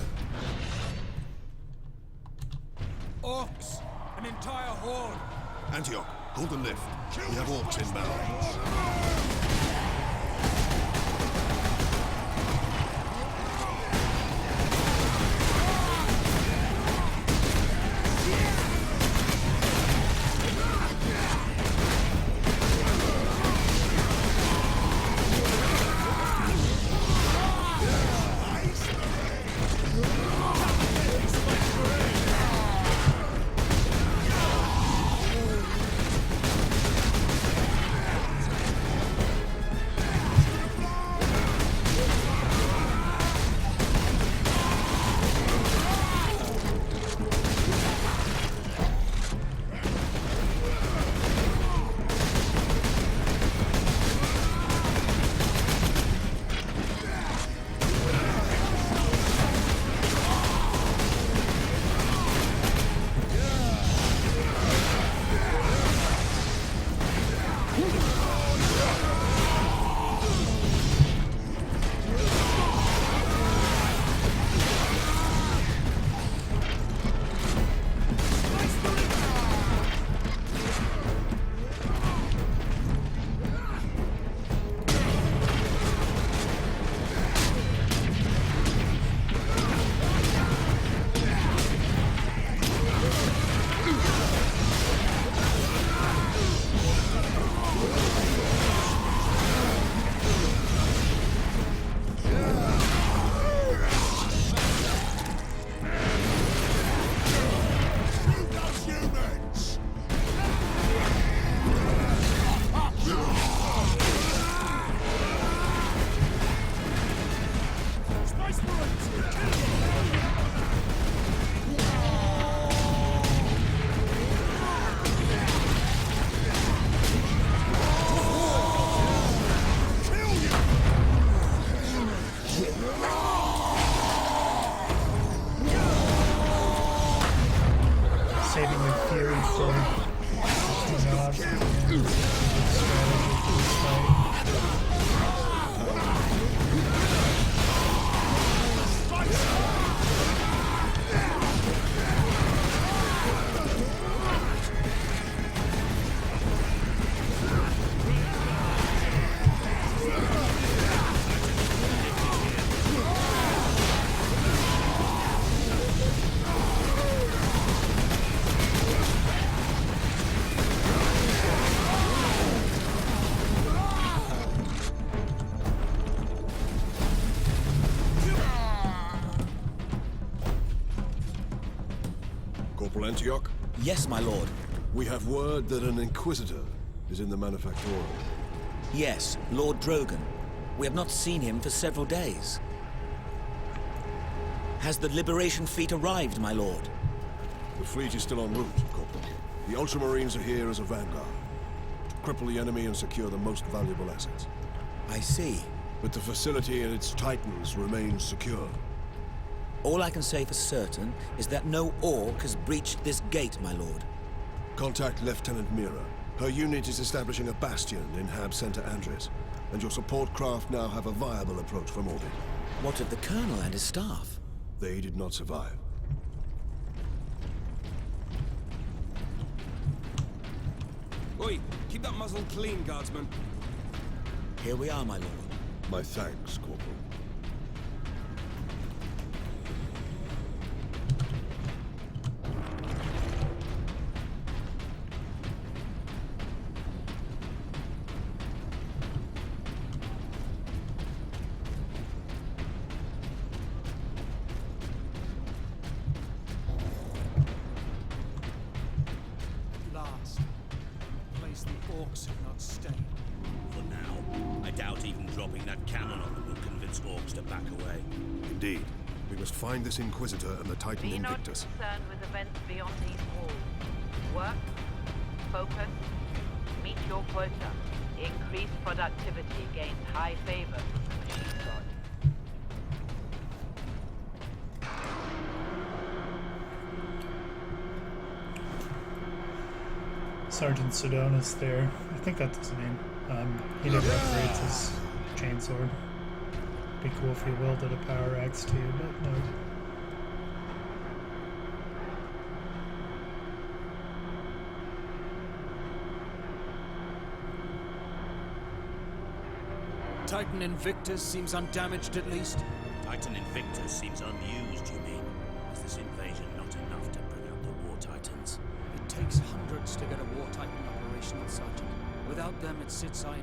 Orcs! An entire horde! Antioch, hold the lift. We have orcs inbound. Antioch? Yes, my lord. We have word that an Inquisitor is in the Manufactorum. Yes, Lord Drogon. We have not seen him for several days. Has the Liberation fleet arrived, my lord? The fleet is still en route, Corporal. The Ultramarines are here as a vanguard. To cripple the enemy and secure the most valuable assets. I see. But the facility and its Titans remain secure. All I can say for certain is that no Orc has breached this gate, my lord. Contact Lieutenant Mira. Her unit is establishing a bastion in Hab Center Andres, and your support craft now have a viable approach from orbit. What of the Colonel and his staff? They did not survive. Oi, keep that muzzle clean, guardsman. Here we are, my lord. My thanks, Corporal. Last. Place the orcs have not stayed. For now, I doubt even dropping that cannon on them will convince orcs to back away. Indeed. We must find this Inquisitor and the Titan Be not Invictus. concerned with events beyond these walls. Work, focus, meet your quota. Increased productivity gains high favor from the machine god. Sergeant Sedonis there. I think that's his name. He never upgrades his chainsword. Be cool if he wielded a power axe too, but no. Titan Invictus seems undamaged at least. Titan Invictus seems unused, you mean? Is this invasion not enough to bring out the War Titans? It takes hundreds to get a War Titan operational, Sergeant. Without them, it sits idle.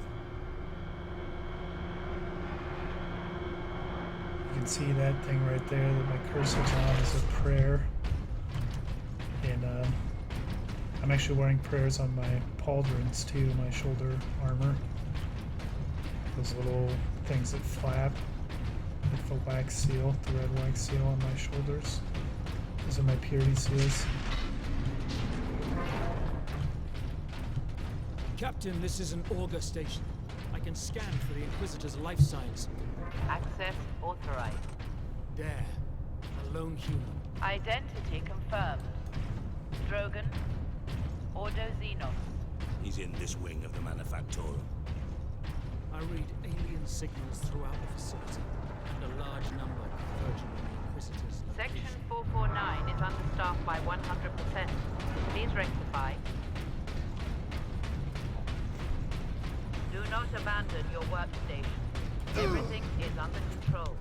You can see that thing right there that my cursor's on is a prayer. And I'm actually wearing prayers on my pauldrons too, my shoulder armor. Those little things that flap with the wax seal, the red wax seal on my shoulders. Those are my purity seals. Captain, this is an auger station. I can scan for the Inquisitor's life signs. Access authorized. There. A lone human. Identity confirmed. Drogon. Ordo Xenos. He's in this wing of the Manufactorum. I read alien signals throughout the facility, and a large number converging on the Inquisitor's location. Section 449 is understaffed by 100%. Please rectify. Do not abandon your workstation. Everything is under control.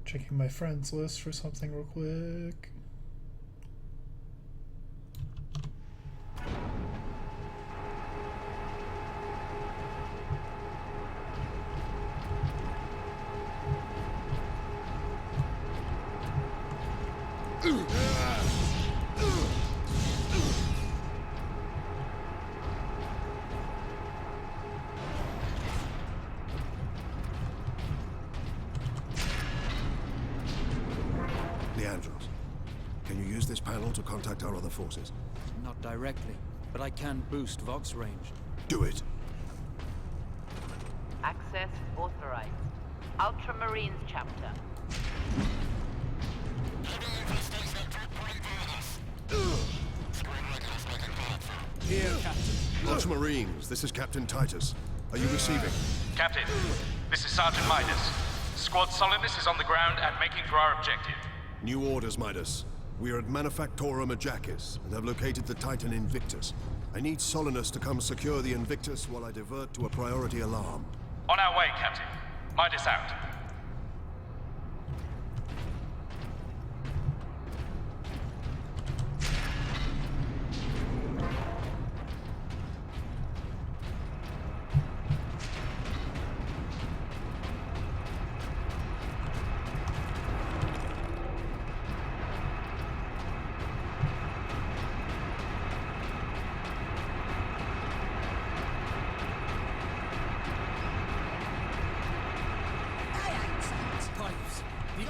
Checking my friends list for something real quick. This panel to contact our other forces? Not directly, but I can boost Vox range. Do it. Access authorized. Ultramarines chapter. Here, Captain. Ultramarines, this is Captain Titus. Are you receiving? Captain, this is Sergeant Midas. Squad Solidus is on the ground and making for our objective. New orders, Midas. We are at Manufactorum Ajakis and have located the Titan Invictus. I need Solinus to come secure the Invictus while I divert to a priority alarm. On our way, Captain. Midas out.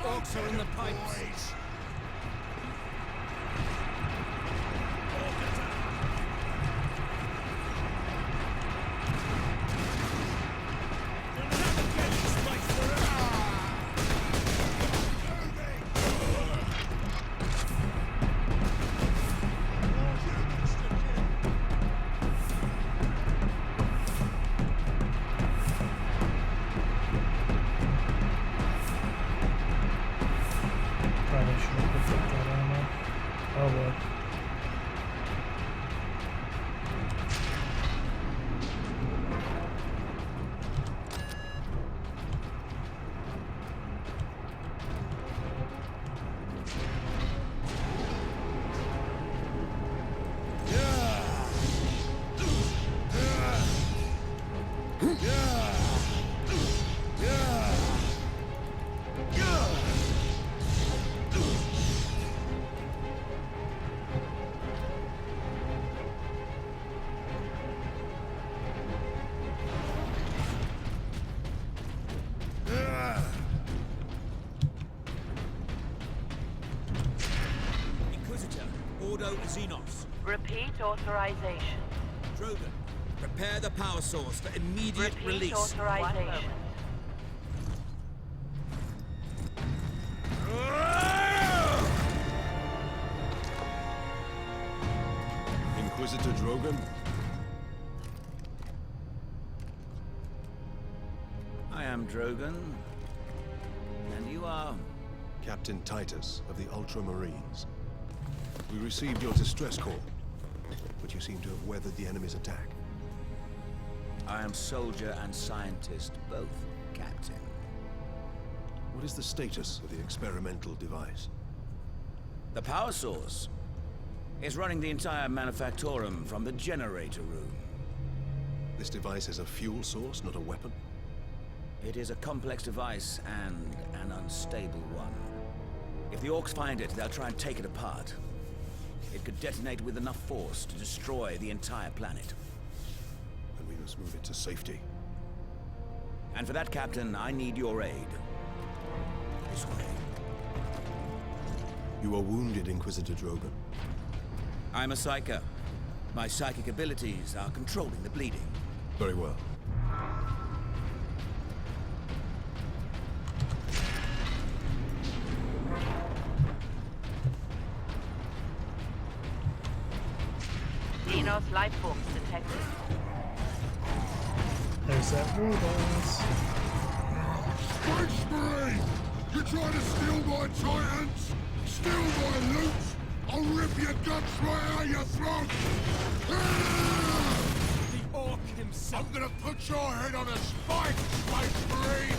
orcs are in the pipes. Probably should have picked up that ammo. Oh boy. Inquisitor, Ordo Xenos. Repeat authorization. Drogon, prepare the power source for immediate Repeat release. authorization. Inquisitor Drogon? I am Drogon. And you are? Captain Titus of the Ultramarines. We received your distress call, but you seem to have weathered the enemy's attack. I am soldier and scientist, both, Captain. What is the status of the experimental device? The power source is running the entire manufactorum from the generator room. This device is a fuel source, not a weapon? It is a complex device and an unstable one. If the orcs find it, they'll try and take it apart. It could detonate with enough force to destroy the entire planet. And we must move it to safety. And for that, Captain, I need your aid. This way. You are wounded, Inquisitor Drogon. I'm a psyker. My psychic abilities are controlling the bleeding. Very well. Xenos life forms detected. There's that robot. Space Marine! You trying to steal my Titans? Steal my loot? I'll rip your guts right out your throat! The orc himself. I'm gonna put your head on a spike, Space Marine!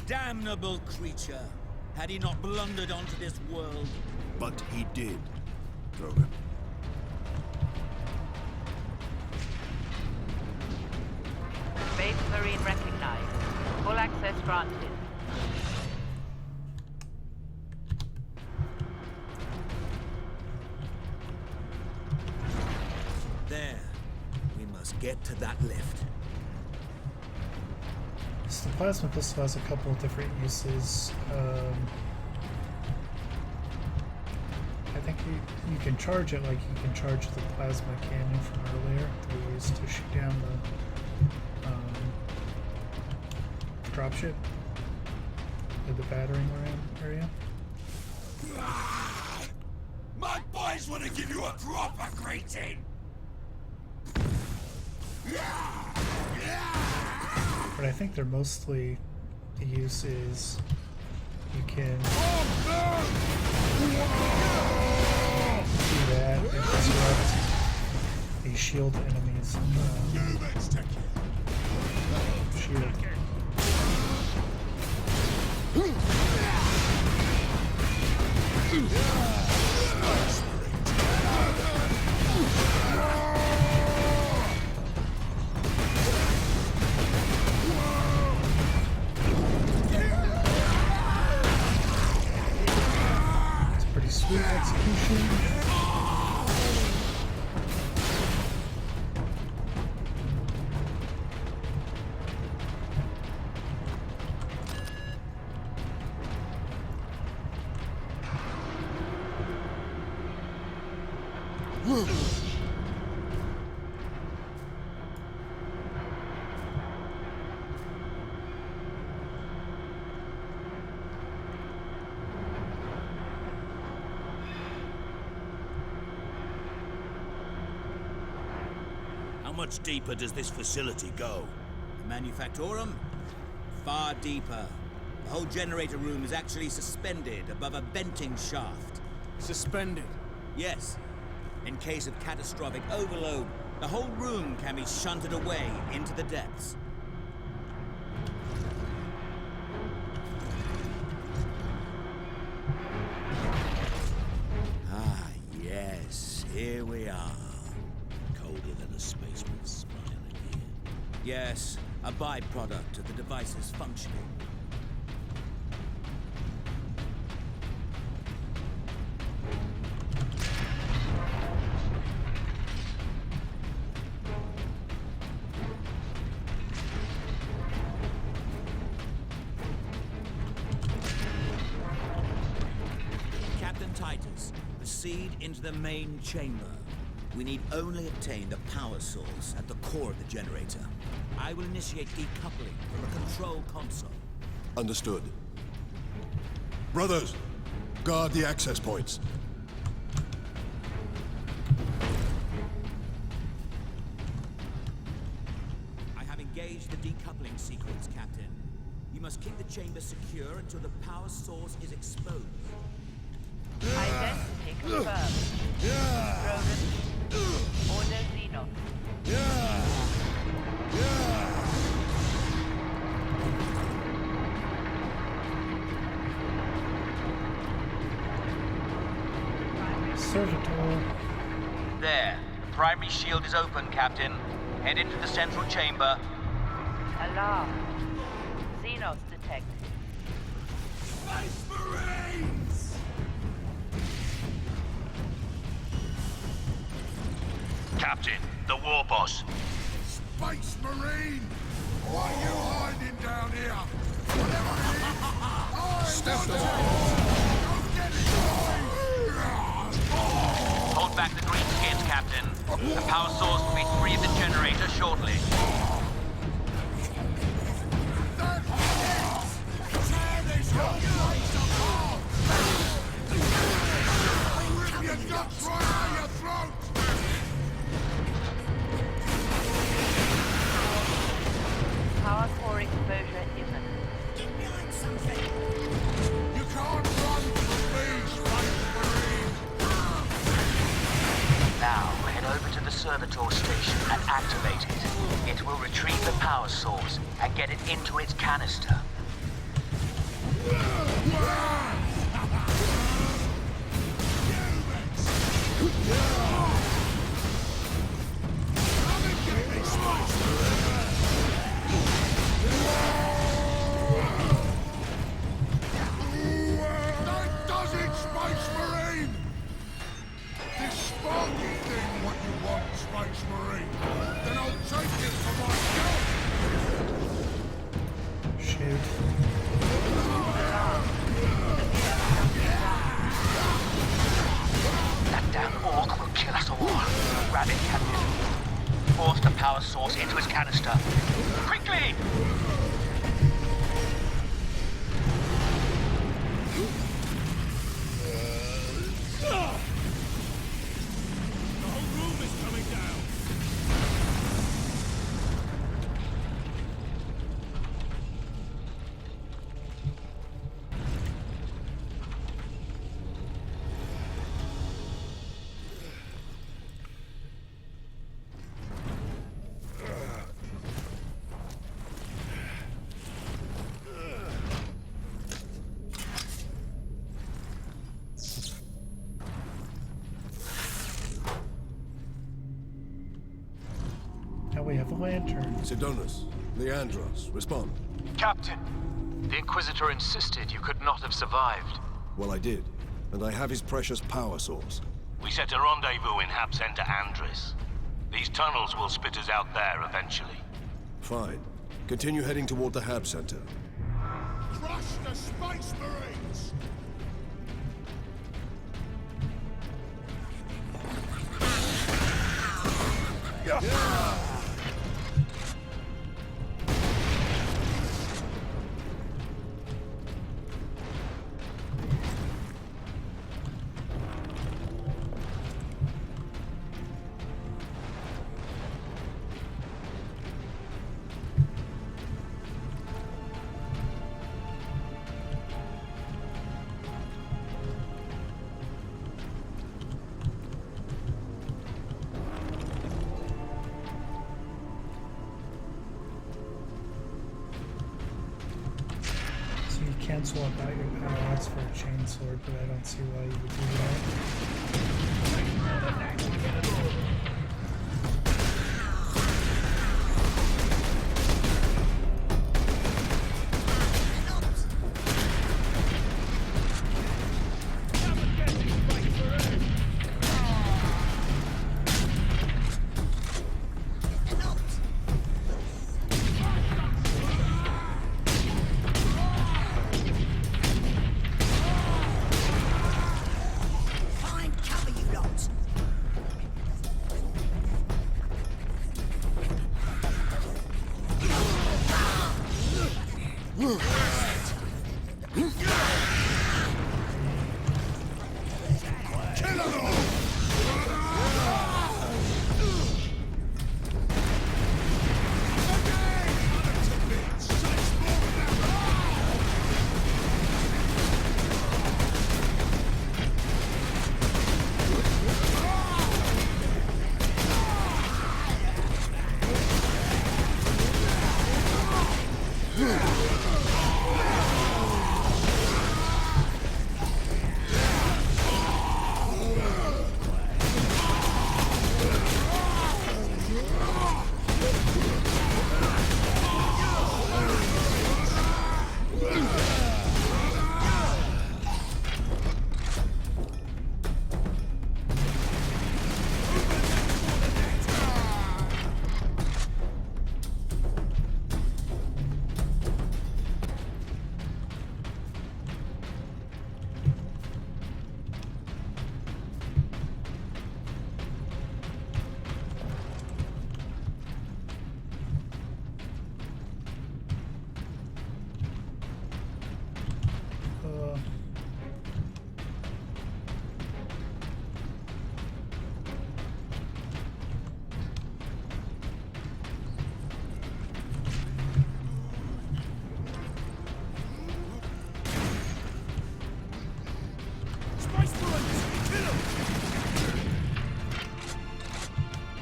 Damnable creature! Had he not blundered onto this world? But he did, Drogon. Space Marine recognized. Full access granted. There. We must get to that lift. So the plasma pistol has a couple of different uses. I think you can charge it like you can charge the plasma cannon from earlier that we used to shoot down the dropship at the battering ram area. My boys want to give you a proper greeting! But I think they're mostly, the use is you can do that and disrupt the shield enemies. Shield. Sweet execution. How much deeper does this facility go? The Manufactorum? Far deeper. The whole generator room is actually suspended above a venting shaft. Suspended? Yes. In case of catastrophic overload, the whole room can be shunted away into the depths. Ah, yes. Here we are. Colder than a spaceman's smile in here. Yes, a byproduct of the device's functioning. Captain Titus, proceed into the main chamber. We need only obtain the power source at the core of the generator. I will initiate decoupling from the control console. Understood. Brothers, guard the access points. I have engaged the decoupling sequence, Captain. You must keep the chamber secure until the power source is exposed. Identity confirmed. Rodent. Order Xenon. Servitor. There. The primary shield is open, Captain. Head into the central chamber. Alarm. Xenos detected. Space Marines! Captain, the war boss. Space Marine! Why are you hiding down here? Whatever it is, Step them don't get it Hold back the green skins, Captain. The power source will be free of the generator shortly. Tear this whole place apart! I'll rip your guts right out your throat! Power core exposure imminent. Get behind something! You can't run from me, Space Marine! Now, head over to the servitor station and activate it. It will retrieve the power source and get it into its canister. That does it, Space Marine! This sparky thing what you want, Space Marine? Then I'll take it for myself! Shoot. That damn orc will kill us all. Grab it, Captain. Force the power source into its canister. Quickly! Now we have a lantern. Sidonus, Leandros, respond. Captain, the Inquisitor insisted you could not have survived. Well, I did. And I have his precious power source. We set a rendezvous in Hab Center Andres. These tunnels will spit us out there eventually. Fine. Continue heading toward the Hab Center. Crush the Space Marines! Cancel about your power odds for a chainsword, but I don't see why you would do that.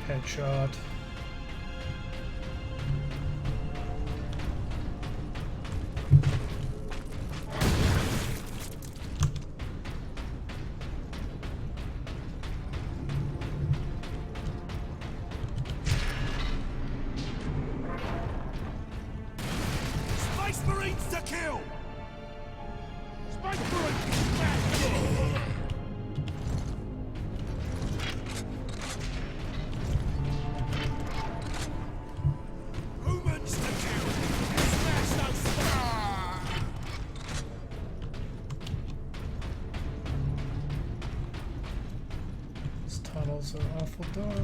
Headshot. Insta-kill! Space Humans to kill! Smash those These tunnels are awful dark.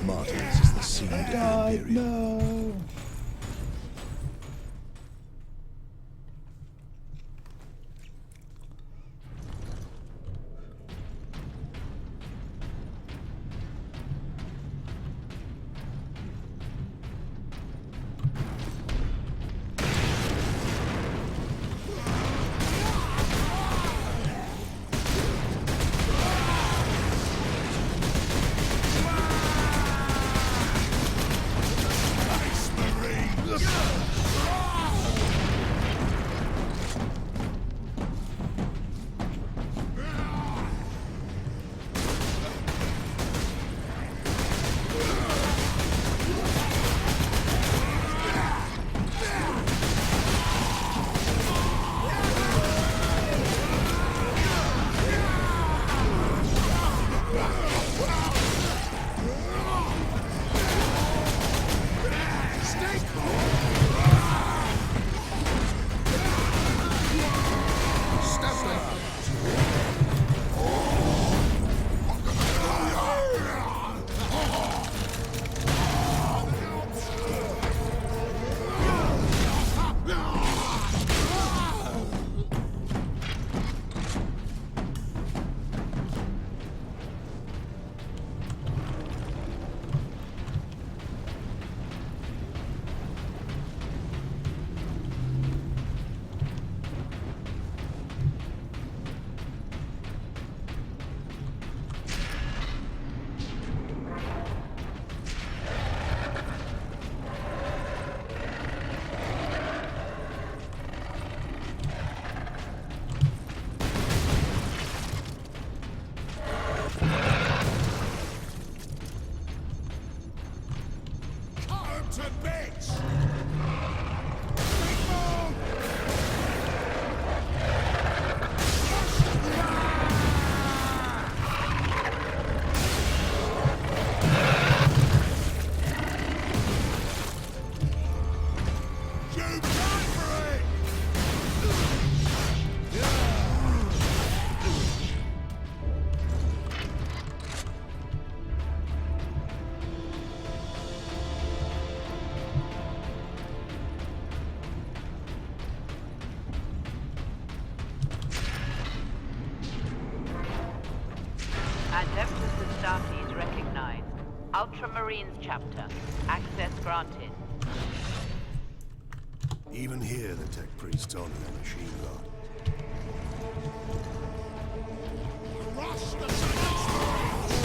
Martyrs is the seed of the Imperium. No. Adeptus Astartes recognized. Ultramarines chapter. Access granted. Even here, the tech priests honor their machine god. Rush the Space Marines!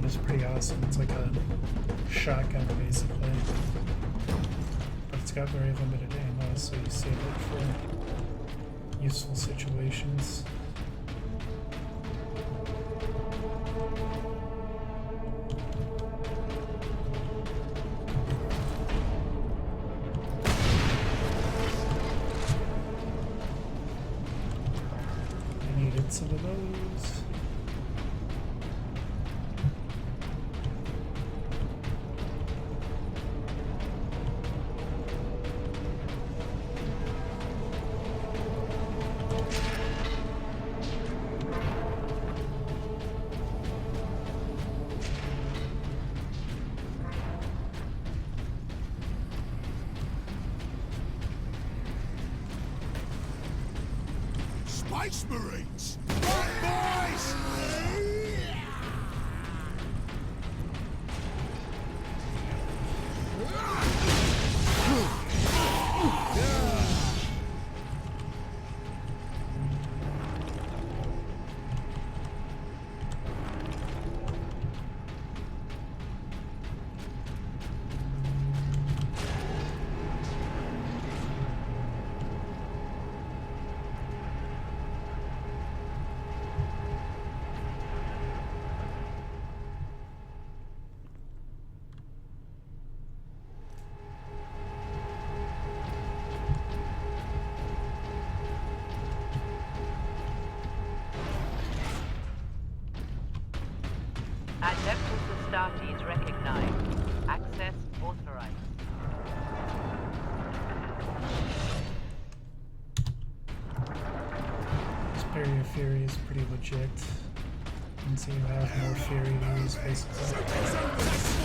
is pretty awesome. It's like a shotgun, basically. But it's got very limited ammo, so you save it for useful situations. I needed some of those. Space Marines! Right, boys! Adeptus Astartes recognized. Access authorized. Superior Fury is pretty legit. And so you have more Fury to use, basically.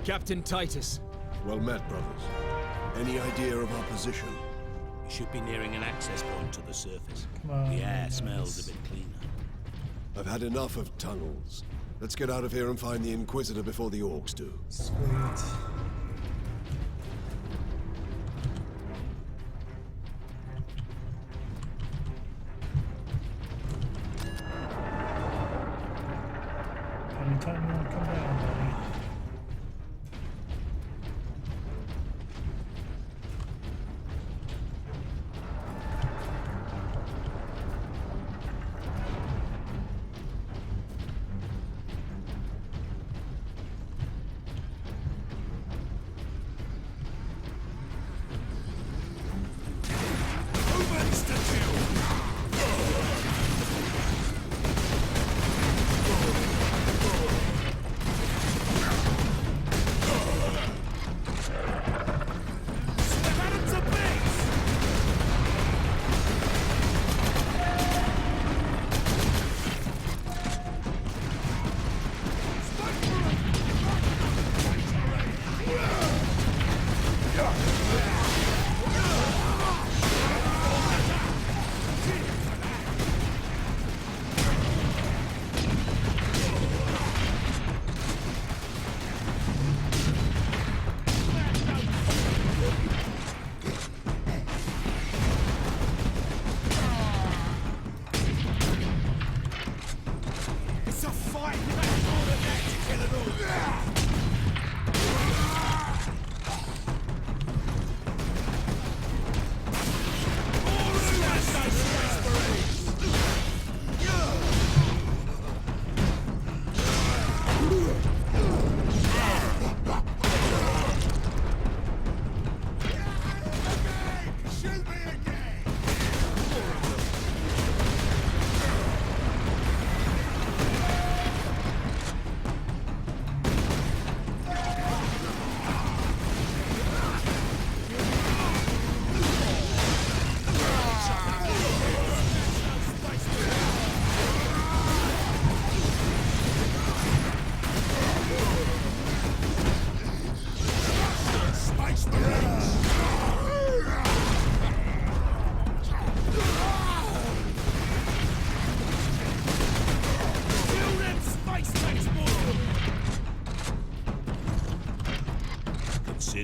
Captain Titus. Well met, brothers. Any idea of our position? We should be nearing an access point to the surface. Come on, The air guys. smells a bit cleaner. I've had enough of tunnels. Let's get out of here and find the Inquisitor before the orcs do. Sweet. Anytime you want to come down, buddy.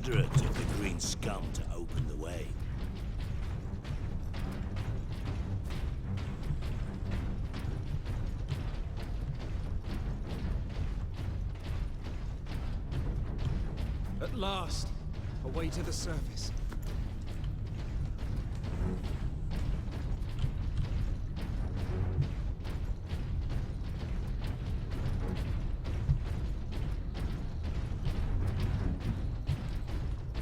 considerate of the green scum to open the way. At last, away to the surface.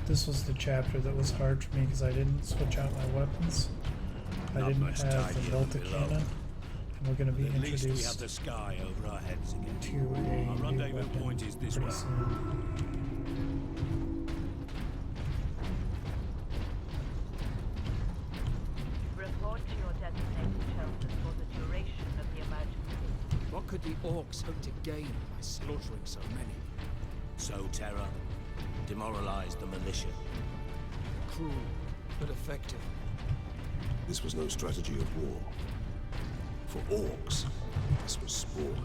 This was the chapter that was hard for me because I didn't switch out my weapons. I Not didn't much have the tidier Delta than below. cannon. And we're going to be At least we have introduced the sky over our heads again. to a Our new rendezvous weapon point is this pretty way. soon. Report to your designated shelters for the duration of the emergency. What could the orcs hope to gain by slaughtering so many? Sow terror, demoralize the militia. Cruel, but effective. This was no strategy of war. For orcs, this was sport.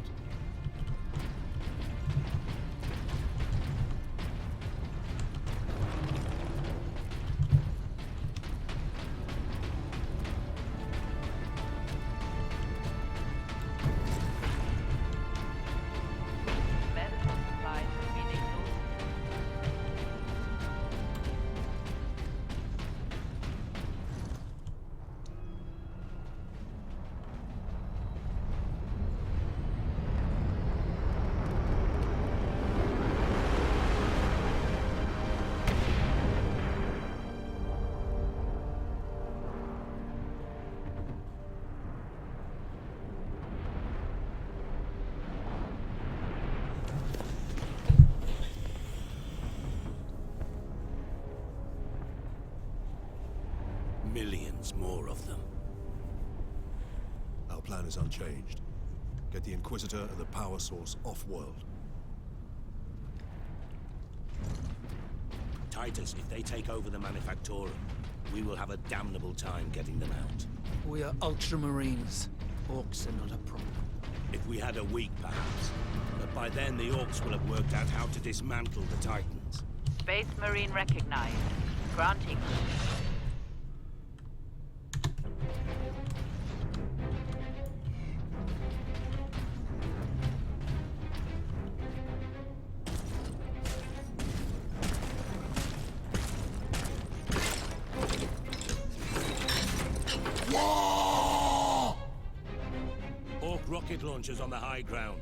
Medical supplies have been exhausted. Millions more of them. Our plan is unchanged. Get the Inquisitor and the power source off-world. Titus, if they take over the Manufactorum, we will have a damnable time getting them out. We are Ultramarines. Orcs are not a problem. If we had a week, perhaps. But by then, the Orcs will have worked out how to dismantle the Titans. Space Marine recognized. Granting. Orc rocket launchers on the high ground.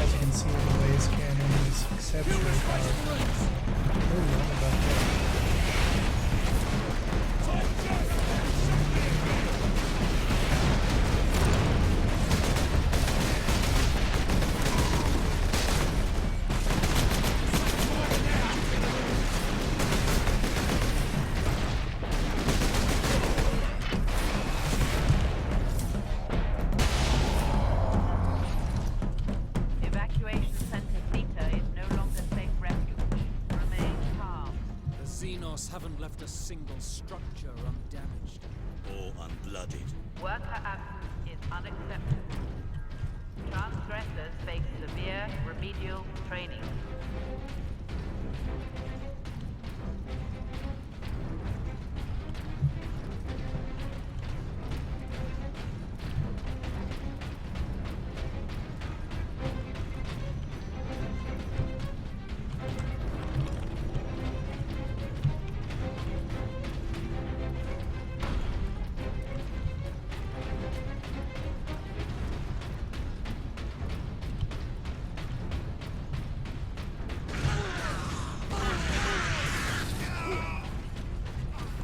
As you can see, the laser cannon is exceptionally powerful. Really wrong about that. Evacuation center Theta is no longer safe refuge. Remain calm. The Xenos haven't left a single structure undamaged. Or unblooded. Worker absence is unacceptable. Transgressors face severe remedial training.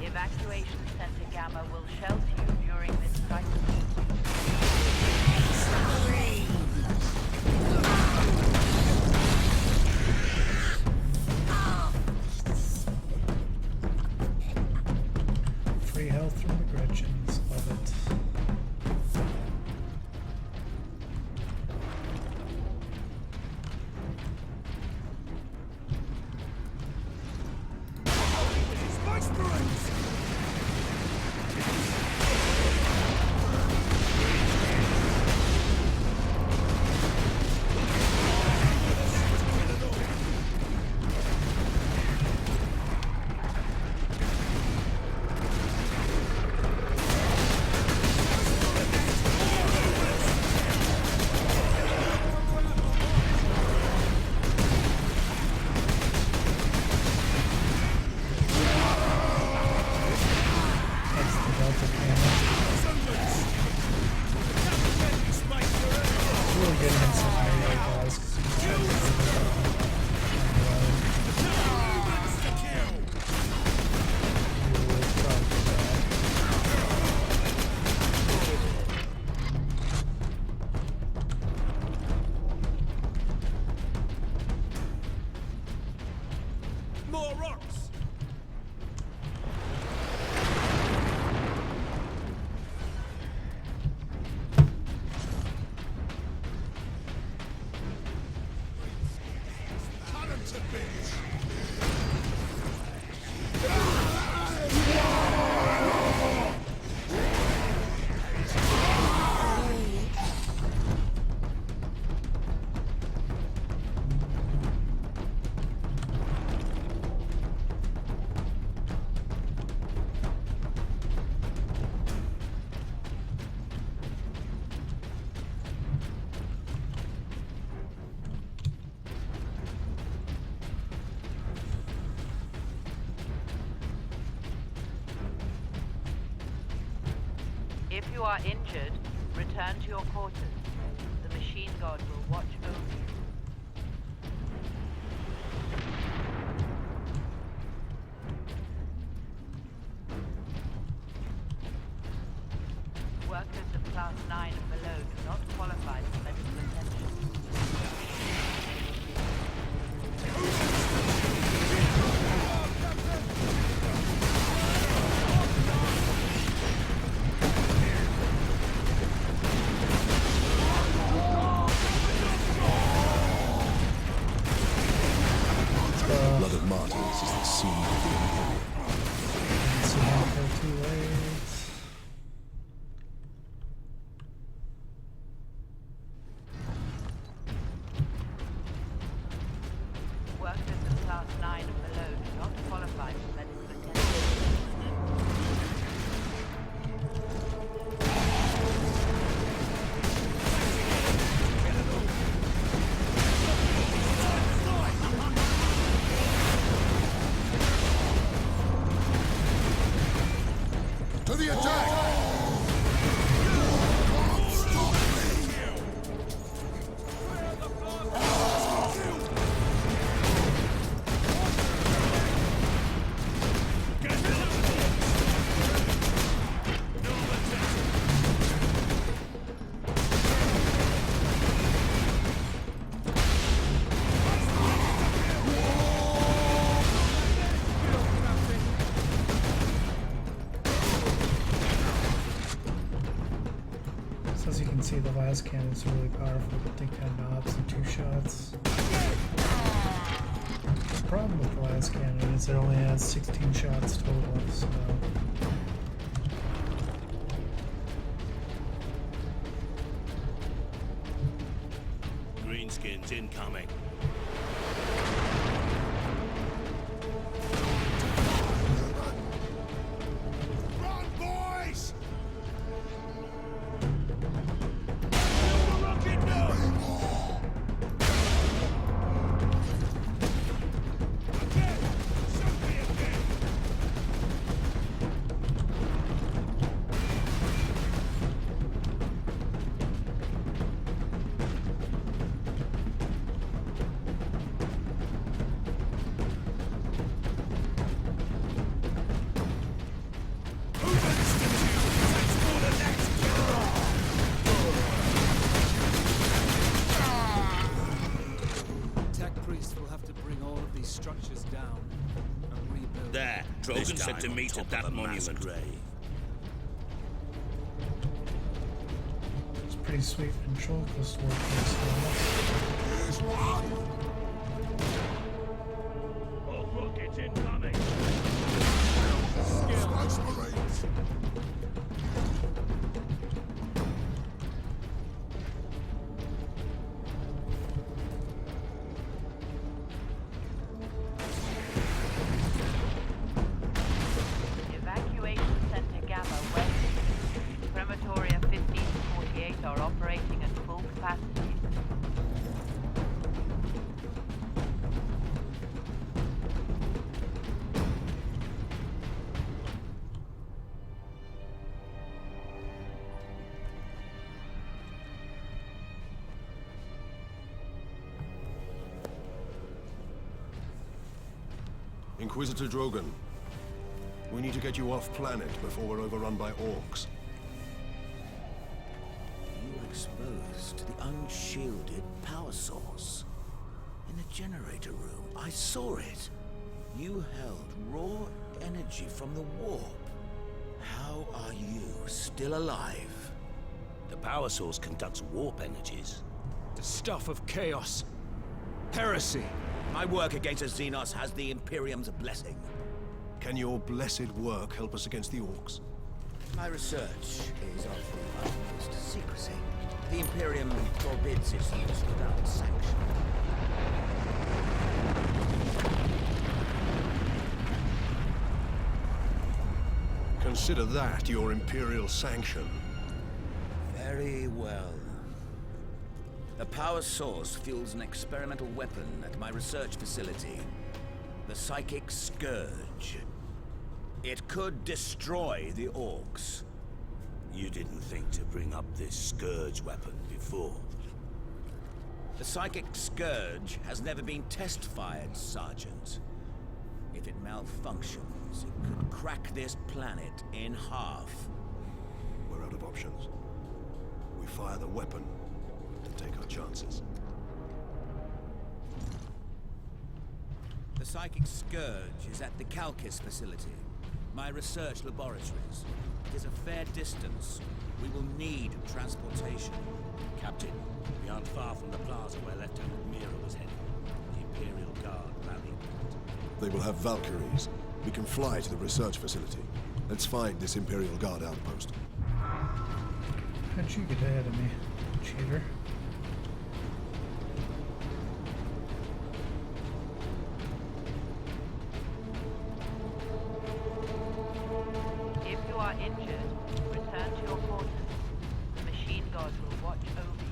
Evacuation Center Gamma will shelter you during this crisis. Free health from the Gretchens. Love it. more rocks! Cannon to bits! If you are injured, return to your quarters. The machine god will watch over you. Workers of Class 9 and below do not qualify for medical attention. Blood of martyrs is the seed of the Imperium. So now go too late. Workers of Class 9 and below do not qualify for medical attention. To the attack! So as you can see, the last cannon's really powerful, but they kind of knobs in 2 shots. The problem with the last cannon is it only has 16 shots total, so... Greenskins incoming. Run, boys! Structures down and rebuild. There, Drogon said to meet at that monument. It's pretty sweet ventriloquist work this one. All rockets incoming! Space Marines! Evacuation Center Gamma West. Crematoria 15 to 48 are operating at full capacity. Inquisitor Drogon, we need to get you off planet before we're overrun by orcs. You were exposed to the unshielded power source. In the generator room, I saw it. You held raw energy from the warp. How are you still alive? The power source conducts warp energies. The stuff of chaos. Heresy. My work against the Xenos has the Imperium's blessing. Can your blessed work help us against the Orcs? My research is of the utmost secrecy. The Imperium forbids its use without sanction. Consider that your Imperial sanction. Very well. The power source fuels an experimental weapon at my research facility. The Psychic Scourge. It could destroy the Orcs. You didn't think to bring up this Scourge weapon before. The Psychic Scourge has never been test-fired, Sergeant. If it malfunctions, it could crack this planet in half. We're out of options. We fire the weapon and take our chances. The Psychic Scourge is at the Calcis facility, my research laboratories. It is a fair distance. We will need transportation. Captain, we aren't far from the plaza where Lieutenant Mira was heading. The Imperial Guard rallied. They will have Valkyries. We can fly to the research facility. Let's find this Imperial Guard outpost. How'd you get ahead of me, cheater? If you are injured, return to your quarters. The machine guards will watch over you.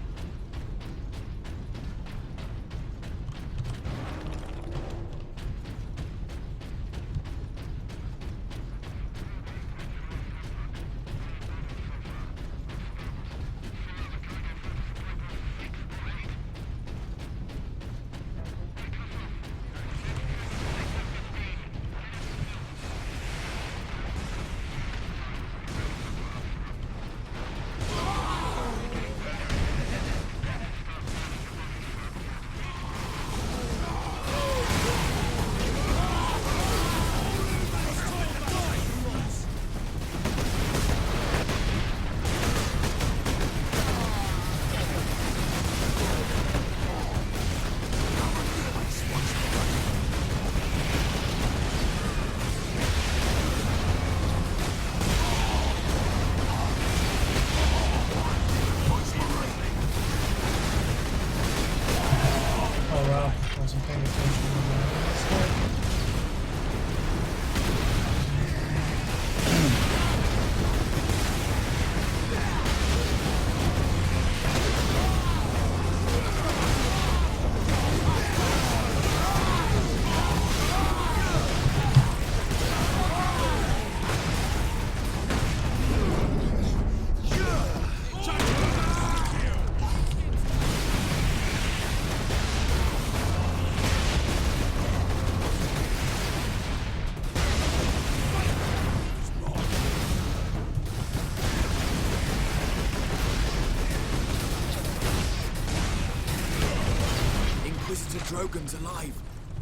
Drogon's alive.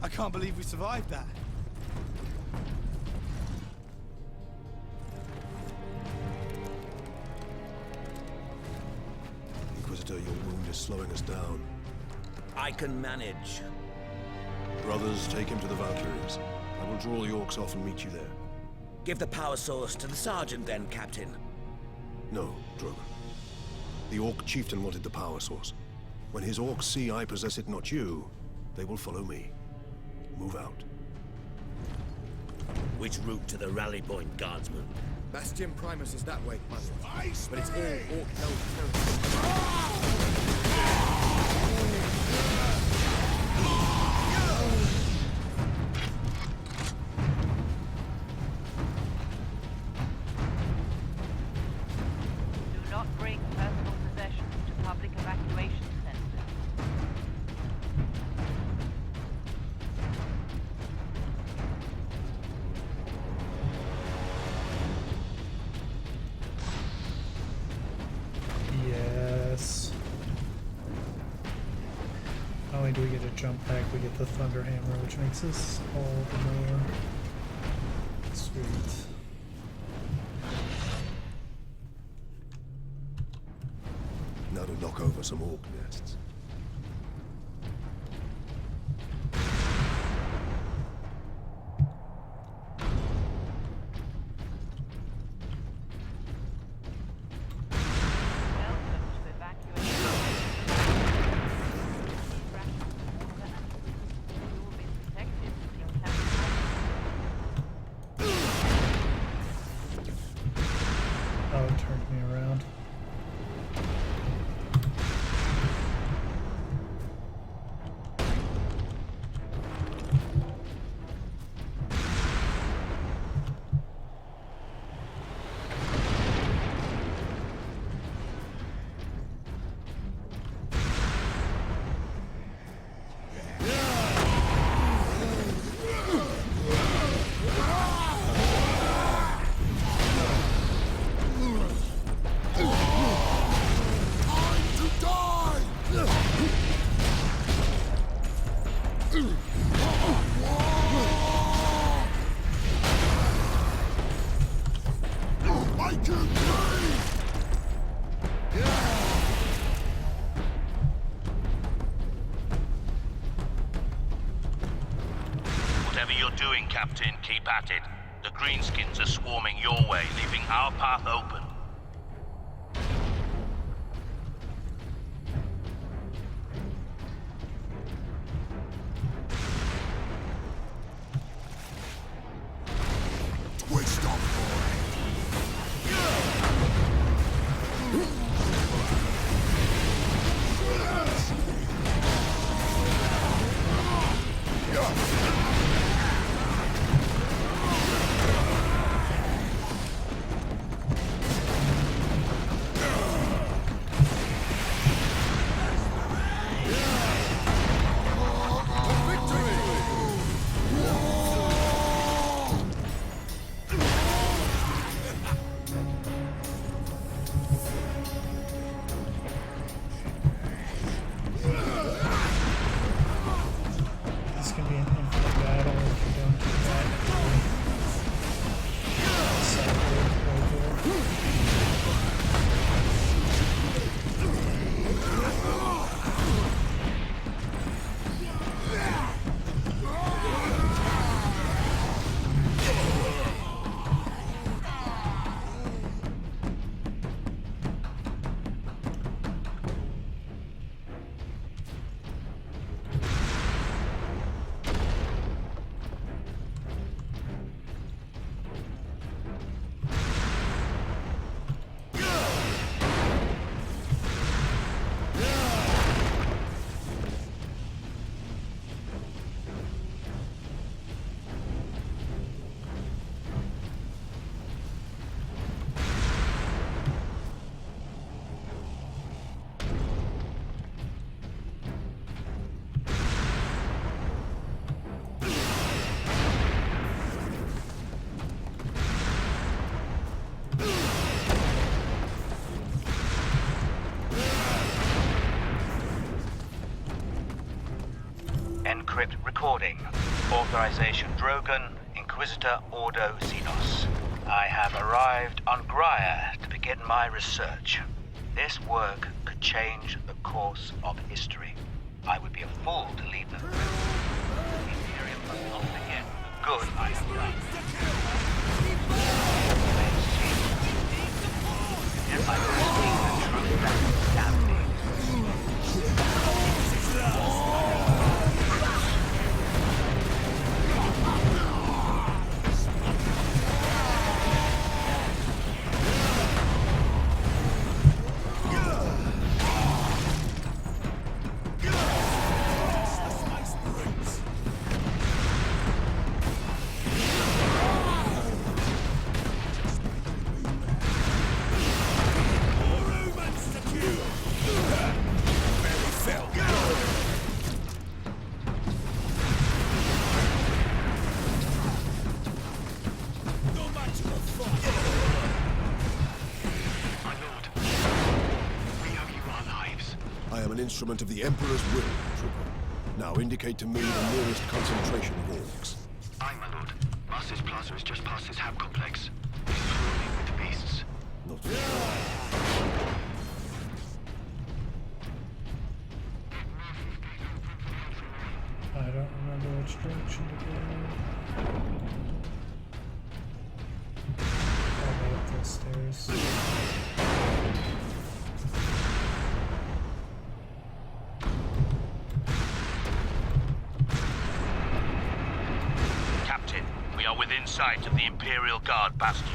I can't believe we survived that. Inquisitor, your wound is slowing us down. I can manage. Brothers, take him to the Valkyries. I will draw the Orcs off and meet you there. Give the power source to the Sergeant then, Captain. No, Drogon. The Orc chieftain wanted the power source. When his Orcs see I possess it, not you, they will follow me. Move out. Which route to the rally point, Guardsman? Bastion Primus is that way, my lord. Space But it's all Marine! Orc-held territory. Do not bring personal possessions to public evacuation centers. Yes. only do we get a jump pack, we get the Thunder Hammer, which makes us all the more sweet. Now to knock over some orc nests. Oh, it turned me around. Whatever you're doing, Captain, keep at it. The Greenskins are swarming your way, leaving our path open. Twist off, This can be an infinite battle if you don't do that. Encrypt recording. Authorization Drogon, Inquisitor Ordo Xenos. I have arrived on Graia to begin my research. This work could change the course of history. I would be a fool to leave them. The Imperium must not forget the good I have done. If I could see the truth that would damn me. I am an instrument of the Emperor's will, Trooper. Now indicate to me the nearest concentration of orcs. Aye, my lord. Master's Plaza is just past his hab complex. It's swarming with the beasts. Not for sure. I don't remember which direction to go. Probably up those stairs. Captain, we are within sight of the Imperial Guard bastion.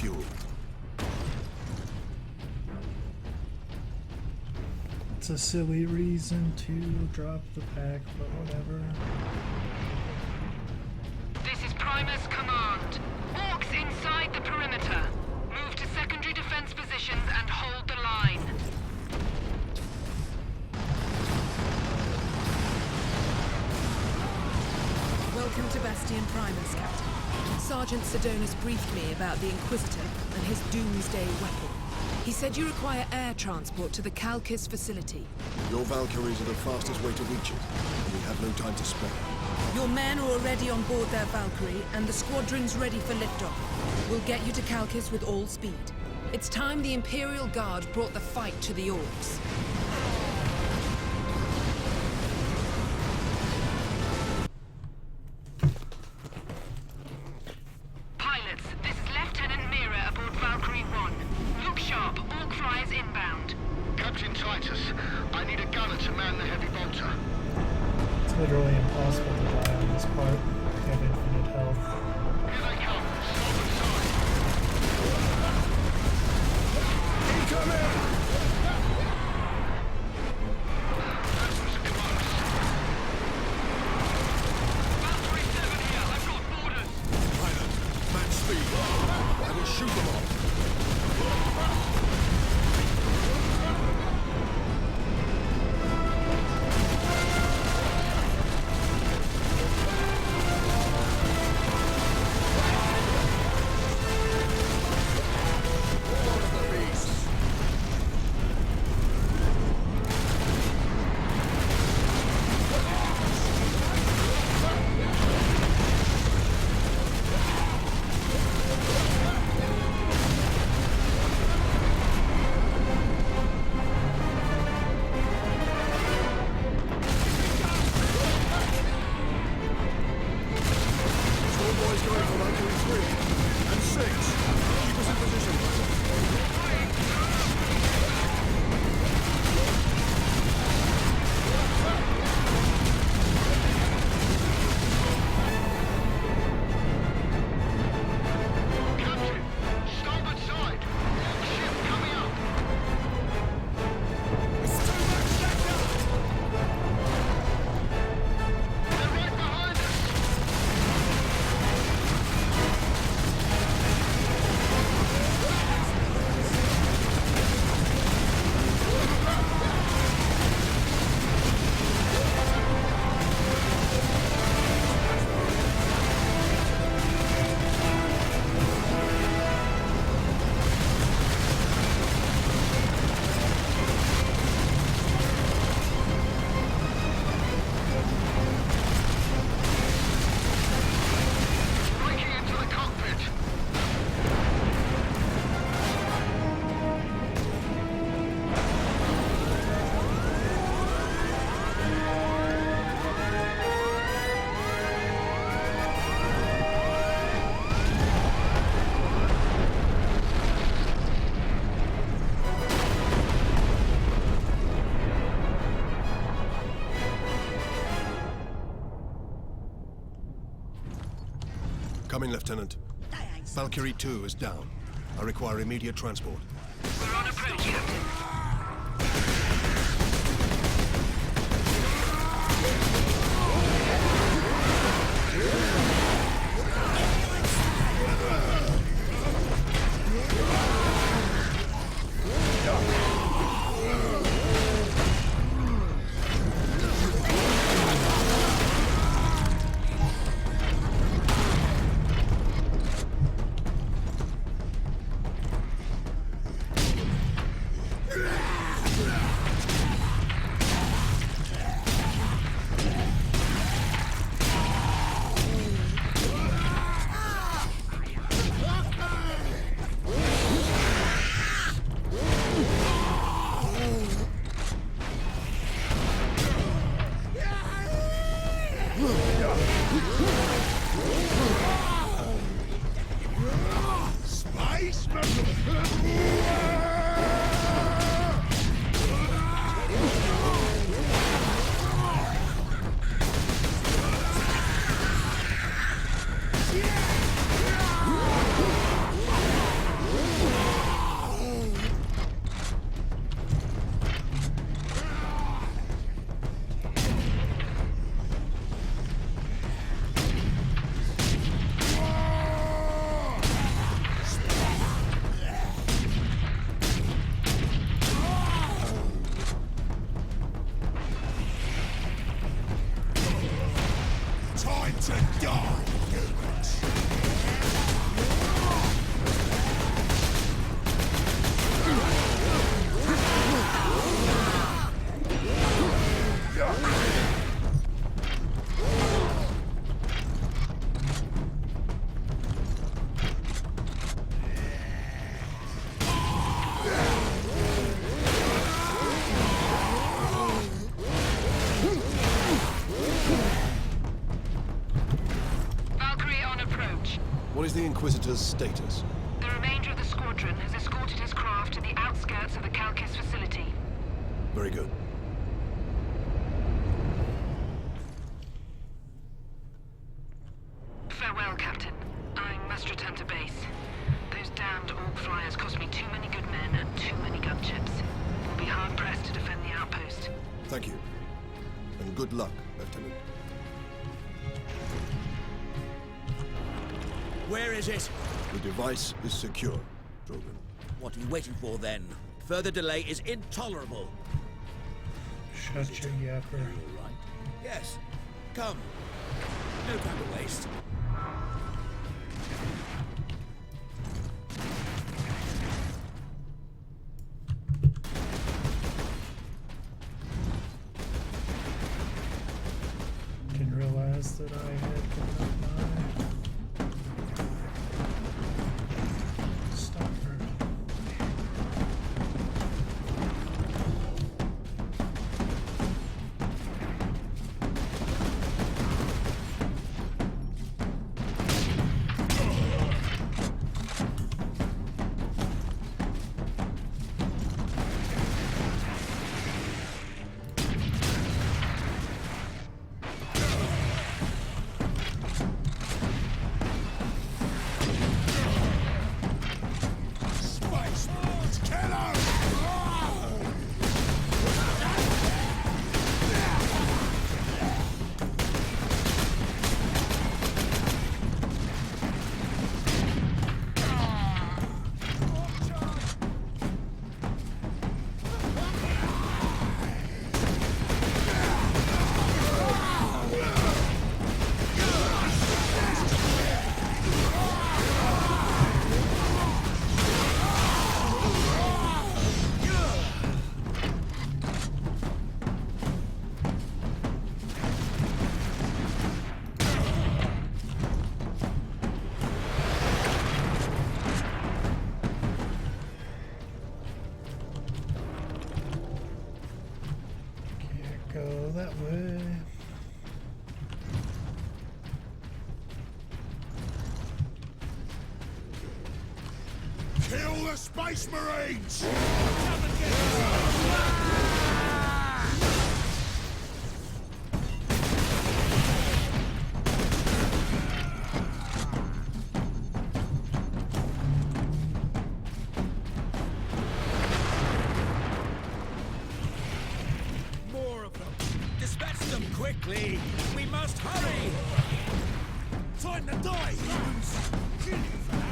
fuel. It's a silly reason to drop the pack, but whatever. This is Primus Command. Orcs inside the perimeter. Move to secondary defense positions and hold the line. Welcome to Bastion Primus, Captain. Sergeant Sidonus briefed me about the Inquisitor and his doomsday weapon. He said you require air transport to the Calcis facility. Your Valkyries are the fastest way to reach it. We have no time to spare. Your men are already on board their Valkyrie, and the squadron's ready for liftoff. We'll get you to Calcis with all speed. It's time the Imperial Guard brought the fight to the Orcs. Pilots, this is Lieutenant Mira aboard Valkyrie 1. Look sharp, Orc flyers inbound. Captain Titus, I need a gunner to man the heavy bolter. It's literally impossible to die on this part. I have infinite health. Here they come, starboard side. Incoming! That was close. Valkyrie 7 here, I've got orders. Pilot, match speed. I will shoot them off. Coming, Lieutenant. Valkyrie 2 is down. I require immediate transport. We're on approach, Captain. Space the Inquisitor's status? The remainder of the squadron has escorted his craft to the outskirts of the Calcus facility. Very good. Farewell, Captain. I must return to base. Those damned Orc flyers cost me too many good men and too many gunships. We'll be hard-pressed to defend the outpost. Thank you. And good luck, Lieutenant. Where is it? The device is secure, Drogon. What are you waiting for, then? Further delay is intolerable. Shut your yapper. All right. Yes. Come. No time to waste. Didn't realize that I had given up my stopper. Go that way. Kill the Space Marines! More of them. Dispatch them quickly. We must hurry. Time to die, humans. Kill you for that.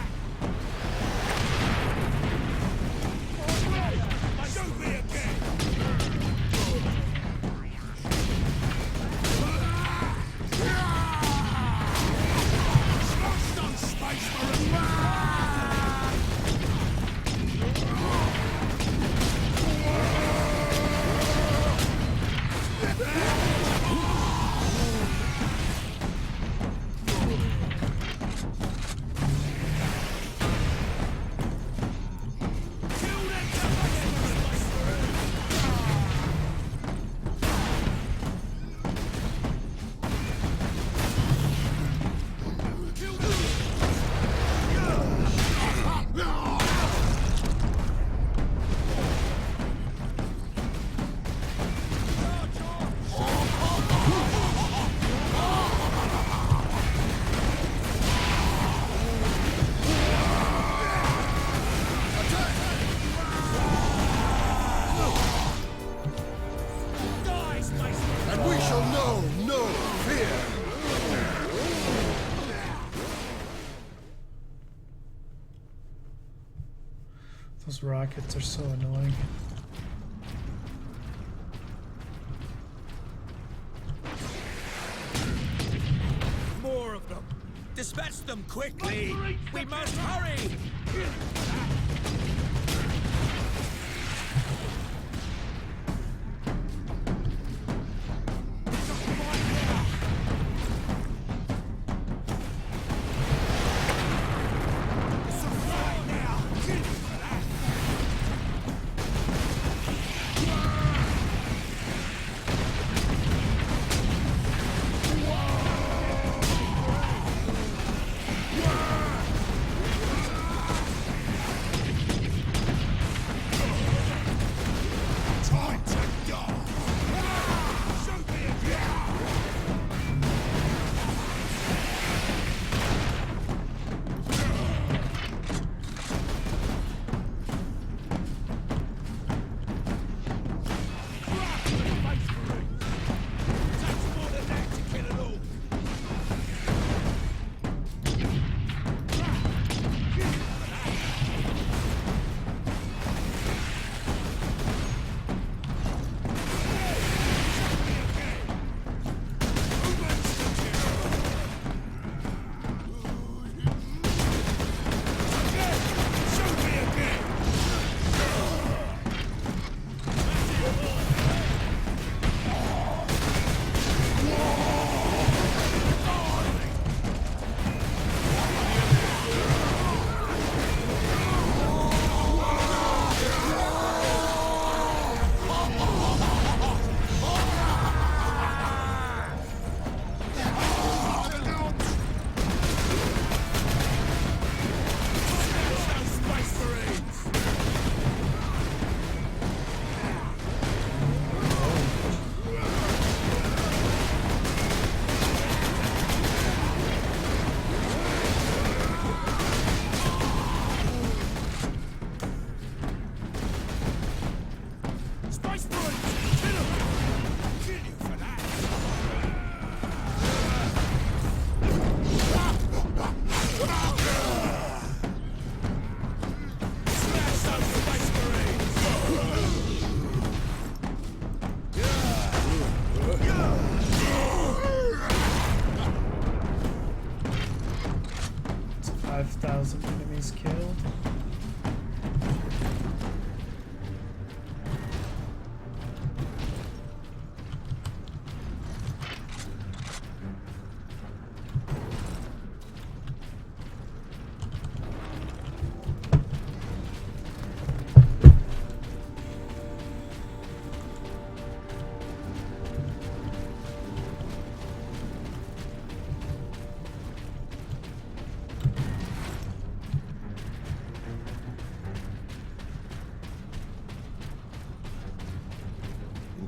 Shoot me again! Smashed on Space Marine! And we shall know no fear! Those rockets are so annoying. More of them. Dispatch them quickly. We must hurry.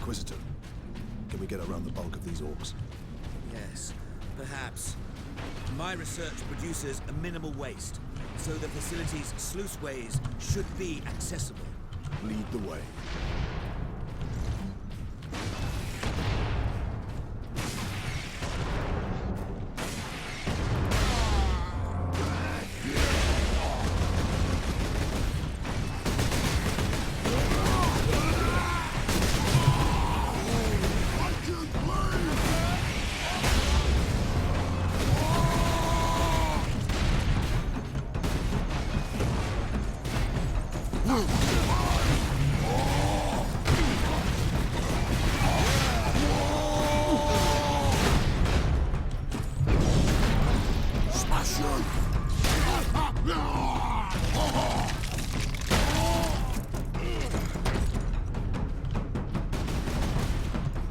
Inquisitor, can we get around the bulk of these orcs? Yes, perhaps. My research produces a minimal waste, so the facility's sluiceways should be accessible. Lead the way.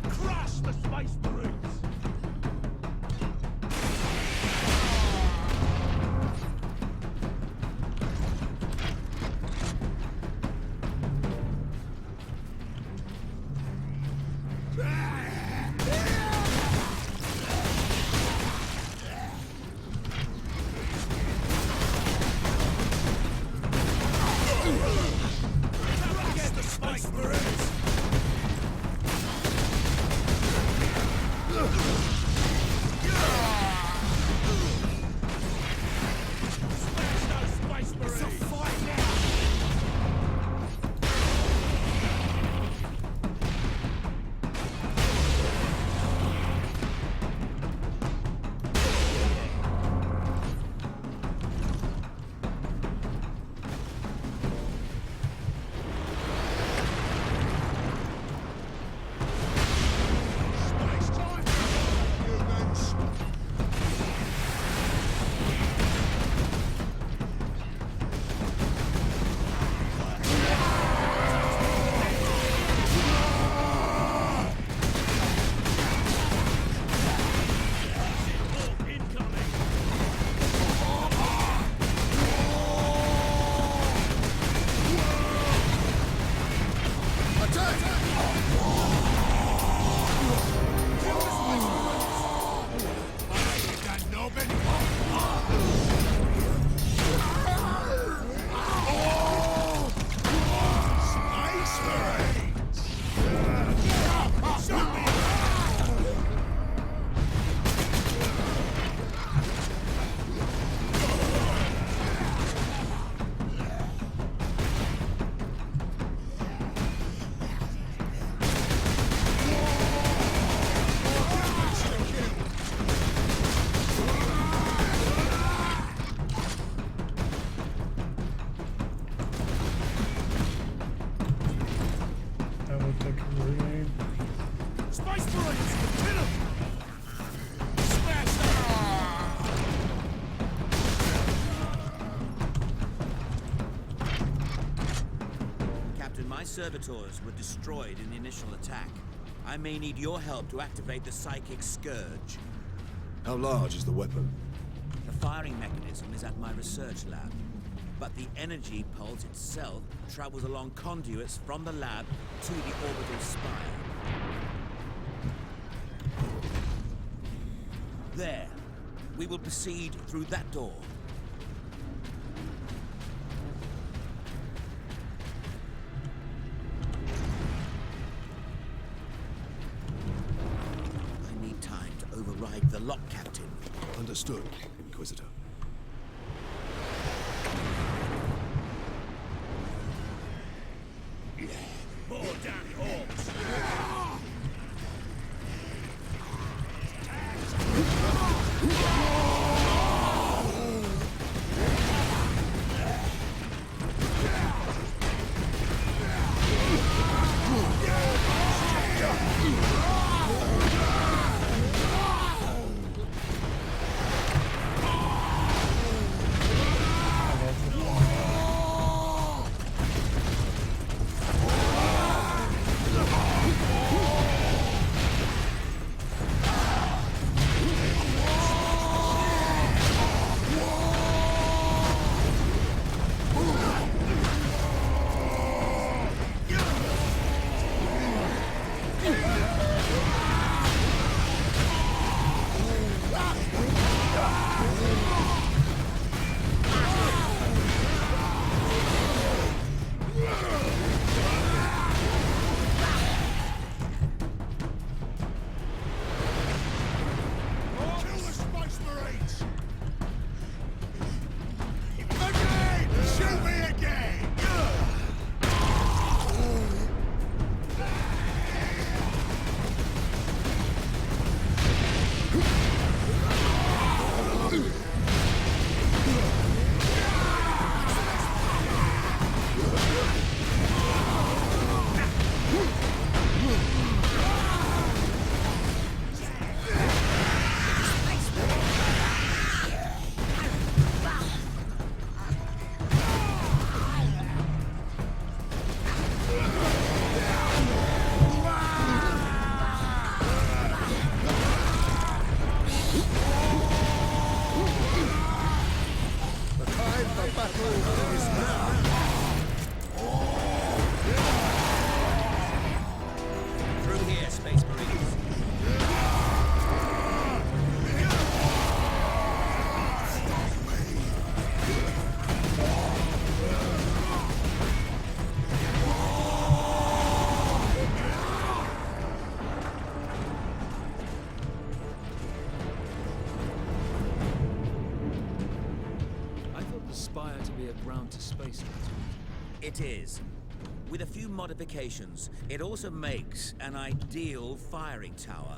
Crush the Space Marines! Get the Space Marines! Smash those Space Marines! It's a fight now! Space time! Humans! That looked like a grenade. Space Marines! Hit 'em! Smash them! Captain, my servitors were destroyed in the initial attack. I may need your help to activate the psychic scourge. How large is the weapon? The firing mechanism is at my research lab, but the energy pulse itself travels along conduits from the lab to the orbital spire. There. We will proceed through that door. I need time to override the lock, Captain. Understood, Inquisitor. More damn orcs! space transport. It is. With a few modifications, it also makes an ideal firing tower.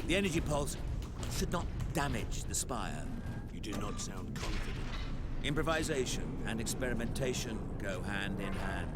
The energy pulse should not damage the spire. You do not sound confident. Improvisation and experimentation go hand in hand.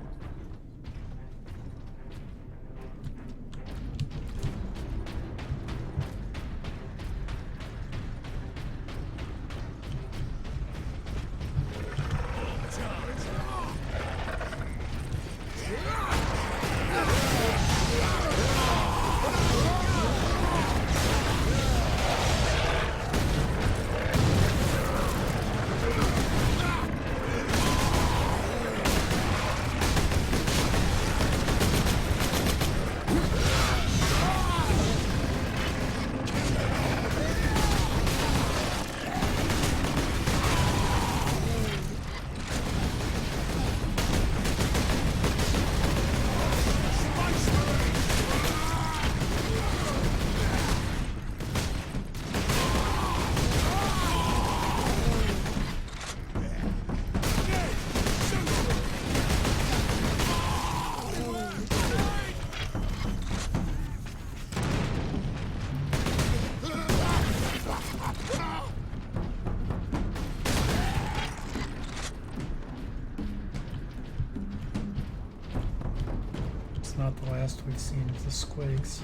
Not the last we've seen of the squigs.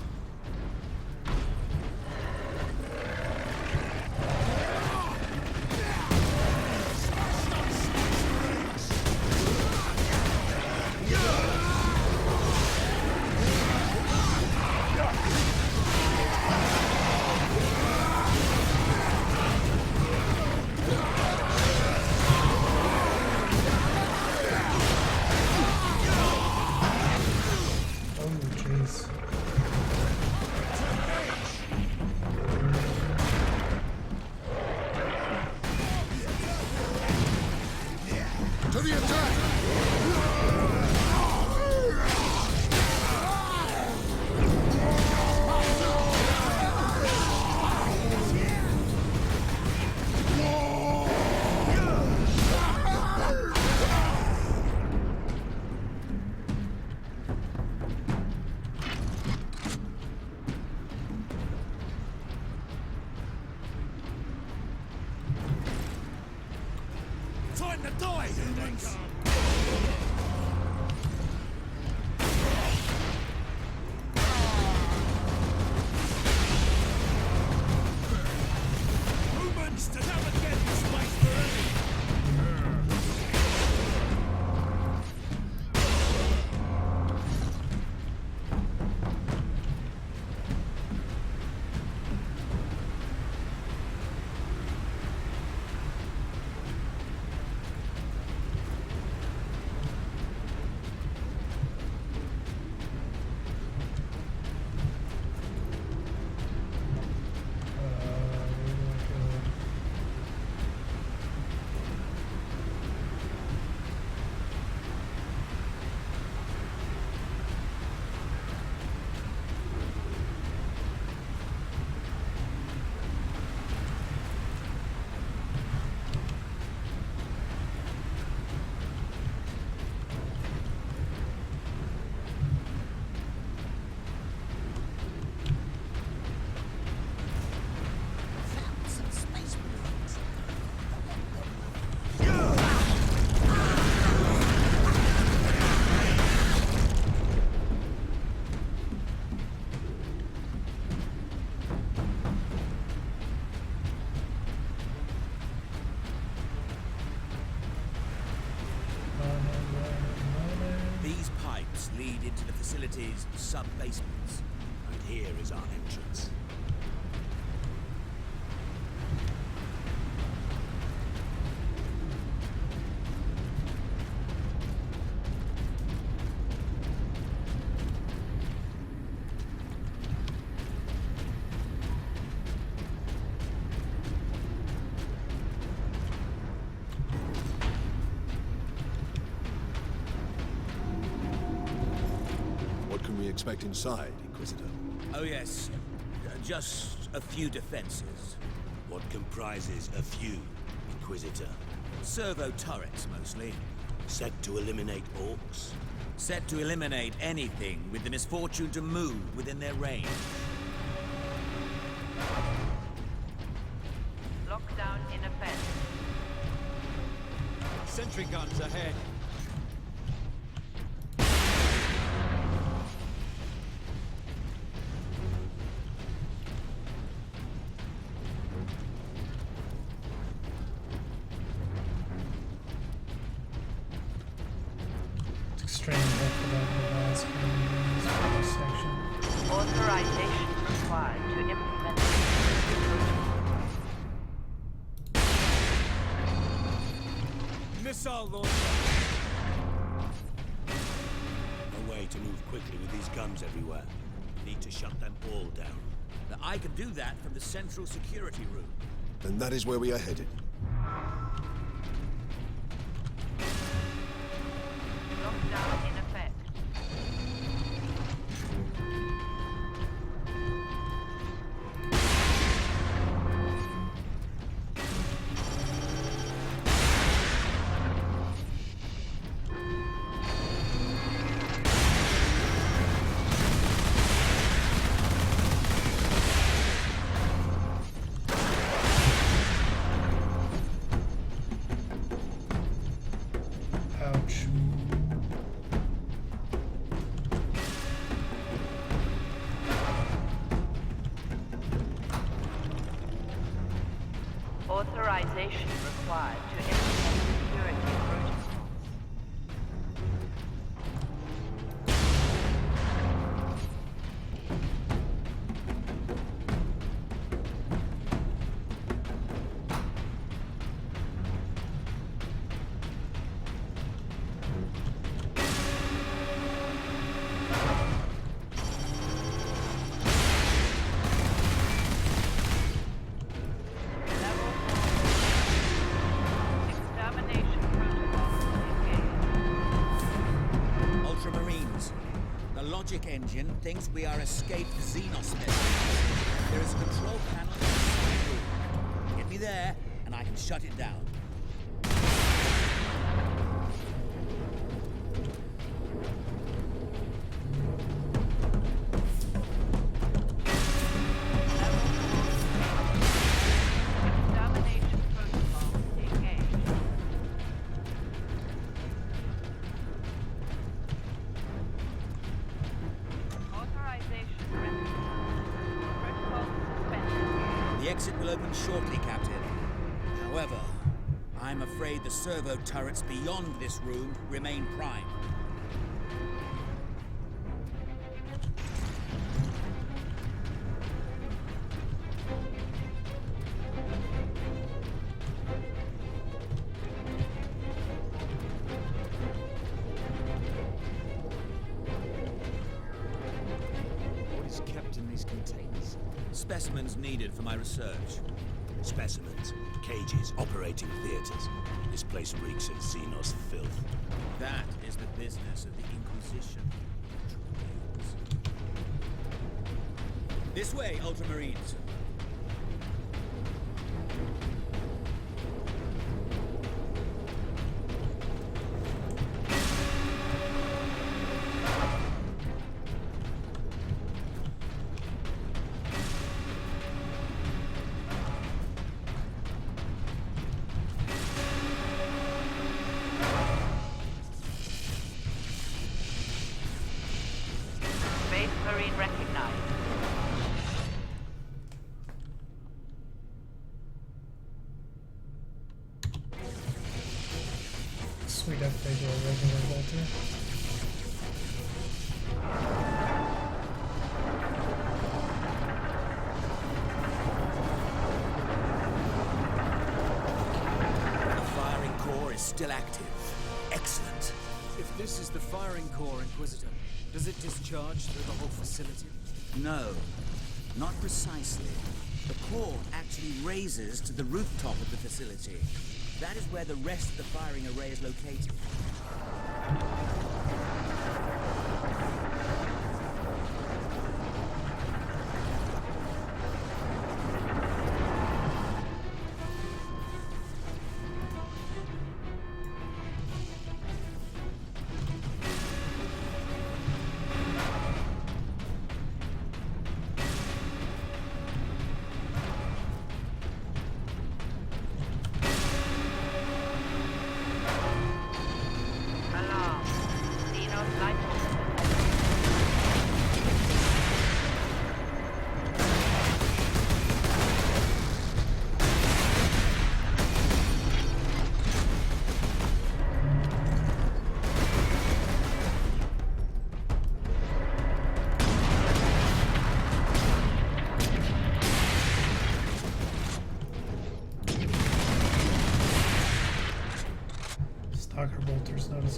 To the attack! Time to die, humans! Humans to never get in Space Marine! These pipes lead into the facility's sub-basements. And here is our entrance. What can we expect inside, Inquisitor? Oh yes, just a few defenses. What comprises a few, Inquisitor? Servo turrets, mostly. Set to eliminate orcs? Set to eliminate anything with the misfortune to move within their range. Lockdown in effect. Sentry guns ahead. It's extremely helpful to have the last section. Authorization required to implement Missile launcher. A way to move quickly with these guns everywhere. Need to shut them all down. Now, I can do that from the central security room. And that is where we are headed. lockdown in effect. Ouch. Authorization required to implement security protocols. Ultramarines. The logic engine thinks we are escaped Xenos specimens. There is a control panel in the side room. Get me there, and I can shut it down. Extermination protocol engaged. Authorization recognized. Protocol suspended. The exit will open shortly, Captain. However, I'm afraid the servo turrets beyond this room remain primed. What is kept in these containers? Specimens needed for my research. Specimens, cages, operating theaters. This place reeks of Xenos filth. That is the business of the Inquisition. This way, Ultramarines. Space Marine recognized. Sweet upgrade to a regular bolter. The firing core is still active. Excellent. If this is the firing core, Inquisitor, does it discharge through the whole facility? No, not precisely. The core actually raises to the rooftop of the facility. That is where the rest of the firing array is located.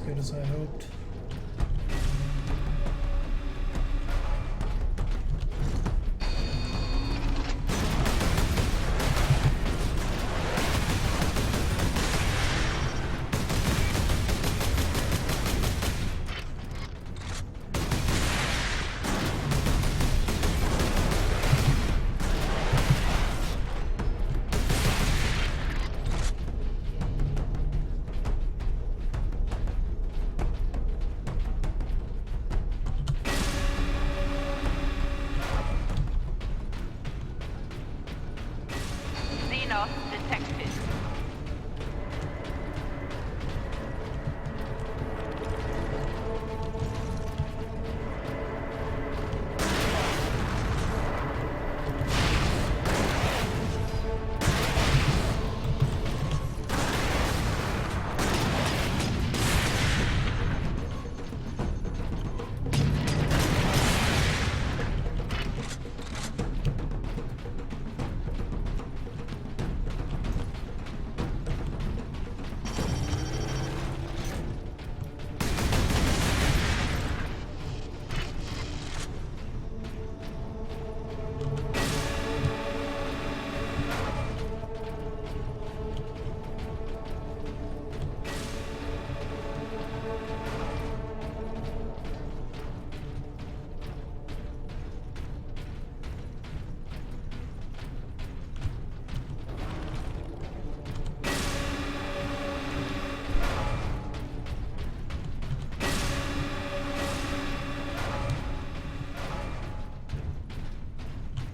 good as I hoped. Detected.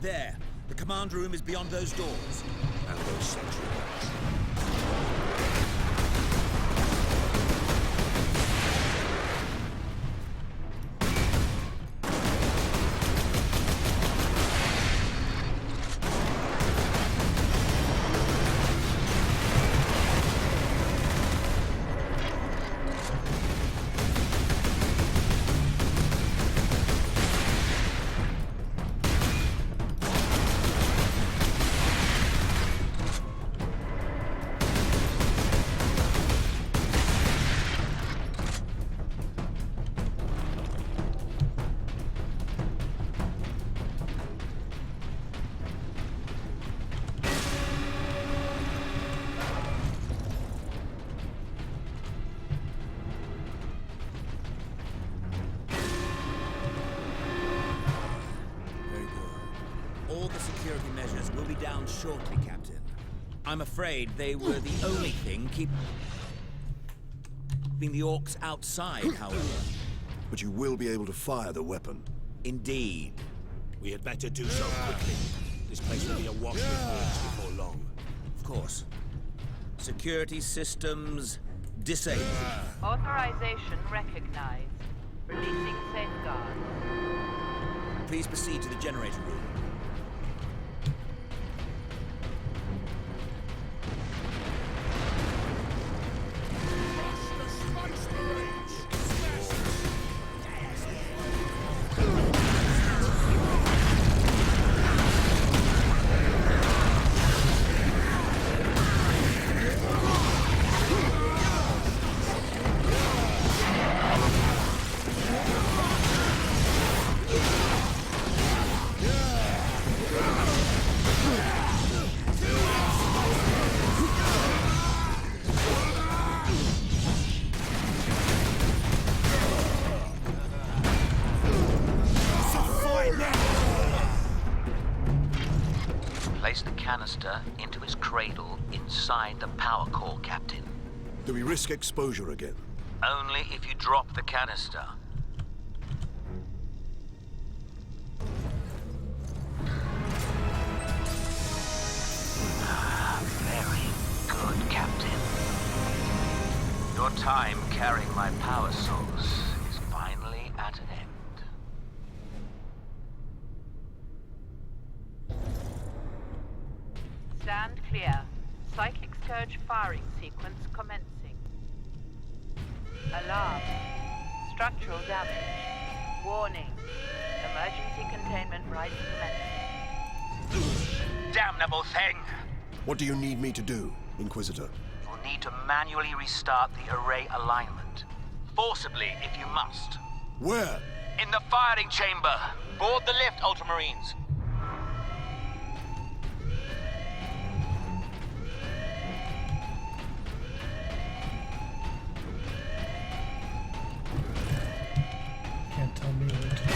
There. The command room is beyond those doors. And those sentry guns. All the security measures will be down shortly, Captain. I'm afraid they were the only thing keeping the orcs outside, however. But you will be able to fire the weapon. Indeed. We had better do so quickly. This place will be awash with orcs before long. Of course. Security systems disabled. Authorization recognized. Releasing safeguards. Please proceed to the generator room. Place the canister into his cradle inside the power core, Captain. Do we risk exposure again? Only if you drop the canister. Very good, Captain. Your time carrying my power source is finally at an end. Stand clear. Cyclic Scourge firing sequence commencing. Alarm. Structural damage. Warning. Emergency containment right commencing. Damnable thing! What do you need me to do, Inquisitor? You'll need to manually restart the array alignment. Forcibly, if you must. Where? In the firing chamber. Board the lift, Ultramarines. Can't tell me what to do.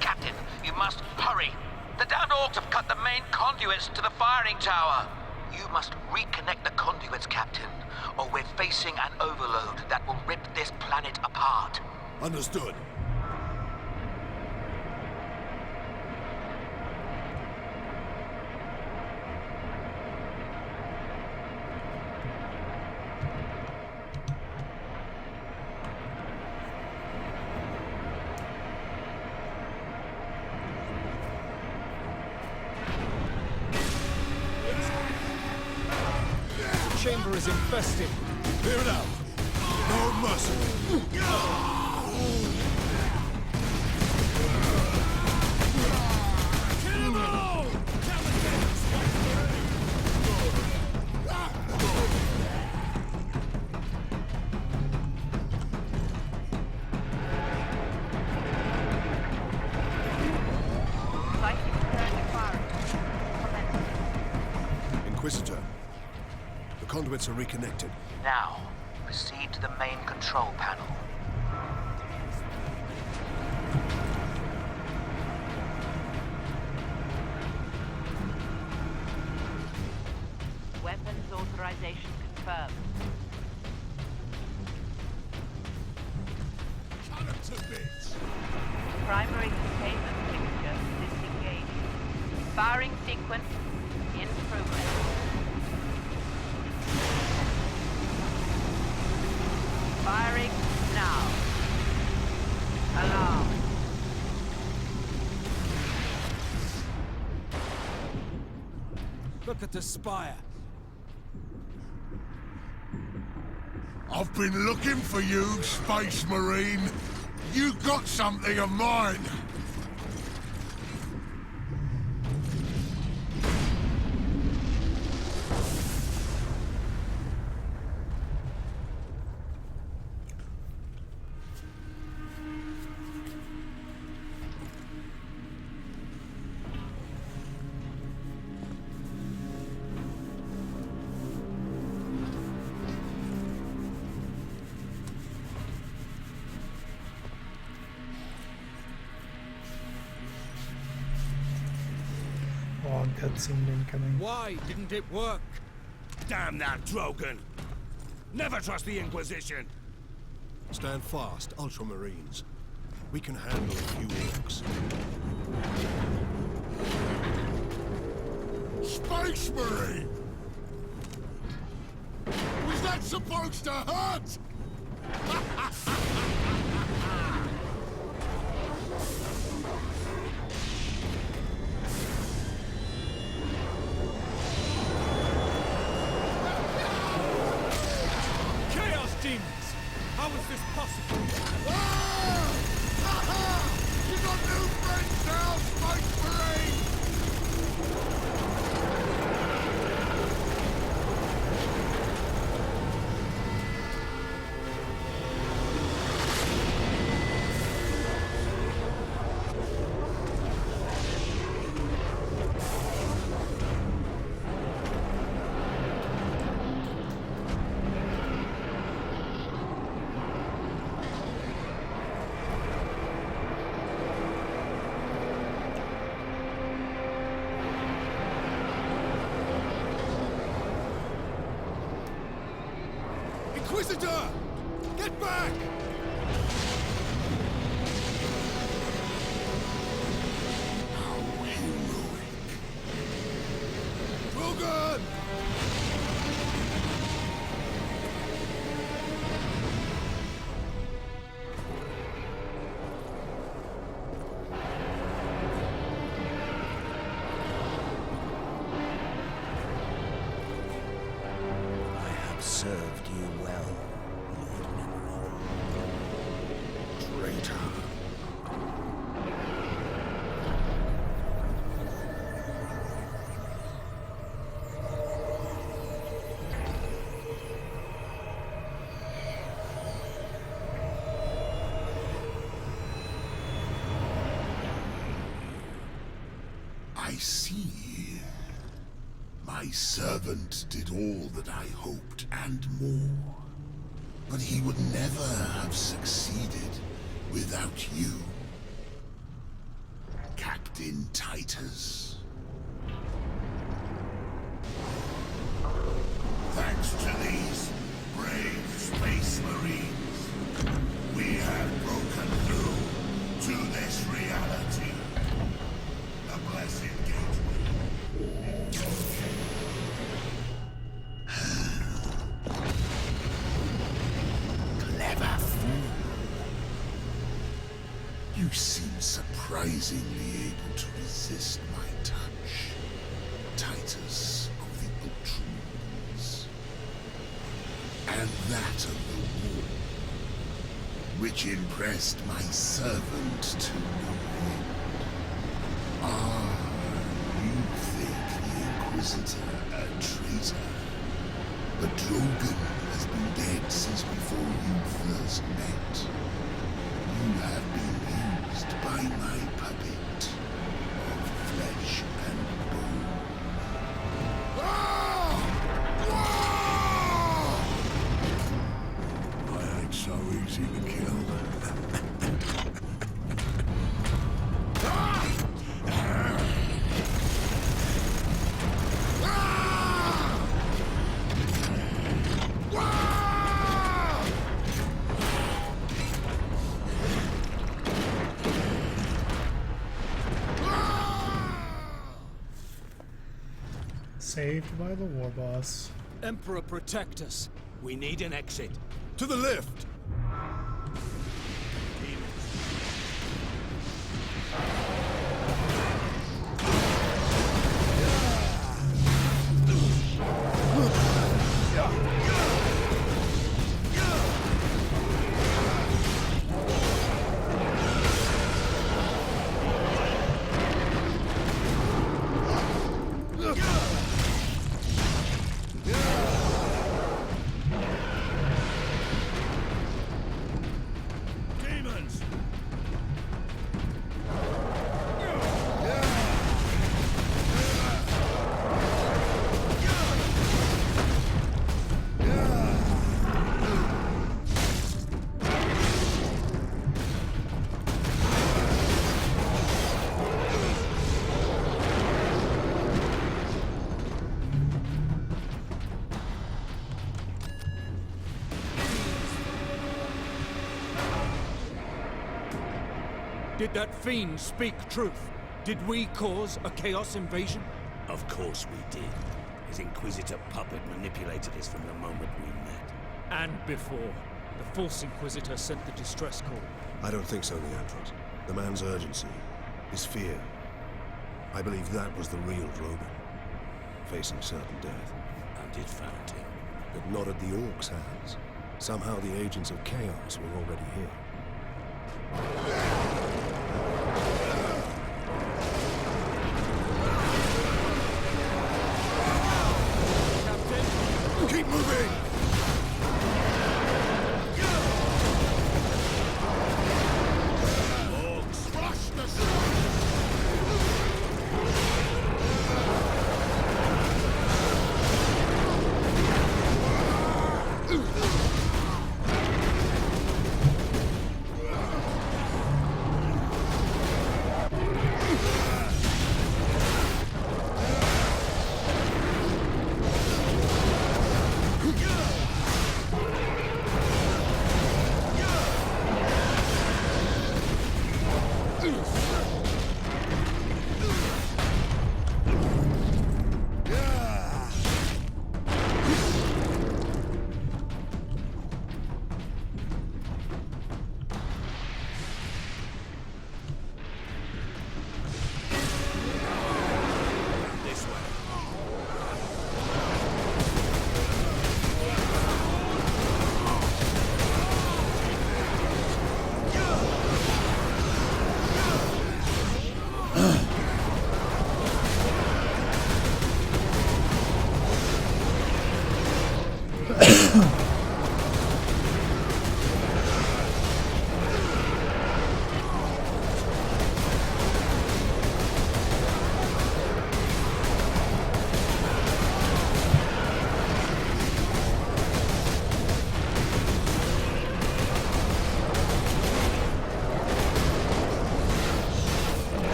Captain, you must hurry. The downed orcs have cut the main conduits to the firing tower. You must reconnect the conduits, Captain, or we're facing an overload that will rip this planet apart. Understood. The chamber is infested. Clear it out. No mercy. Inquisitor, the conduits are reconnected. Now, proceed to the main control panel. Weapons authorization confirmed. Cut it to bits. Primary containment fixture disengaged. Firing sequence in progress. Firing now. Alarm. Look at the spire. I've been looking for you, Space Marine. You got something of mine. Long cutscene incoming. Why didn't it work? Damn that Drogon! Never trust the Inquisition! Stand fast, Ultramarines. We can handle a few orcs. Space Marine! Was that supposed to hurt? Chaos demons! How is this possible? You got new friends now, Space Marine! Inquisitor! Get back! Drogon! I have served you well, Lord Nimrod. Traitor. I see. My servant did all that I hoped and more. But he would never have succeeded without you, Captain Titus. Thanks to these brave Space Marines, we have broken through to this reality. The blessed gateway. Clever fool. You seem surprisingly able to resist my touch, Titus of the Ultramarines. And that of the war, which impressed my servant to no end. Ah, you think the Inquisitor a traitor? But Drogon has been dead since before you first met. You have been used by my puppet of flesh and bone. I ain't so easy to kill. Saved by the war boss. Emperor, protect us. We need an exit. To the left! Did that fiend speak truth? Did we cause a Chaos invasion? Of course we did. His Inquisitor puppet manipulated us from the moment we met. And before. The false Inquisitor sent the distress call. I don't think so, Leandros. The man's urgency, his fear. I believe that was the real Drogon, facing certain death. And it found him. But not at the Orcs' hands. Somehow the agents of Chaos were already here. Keep moving! Rush the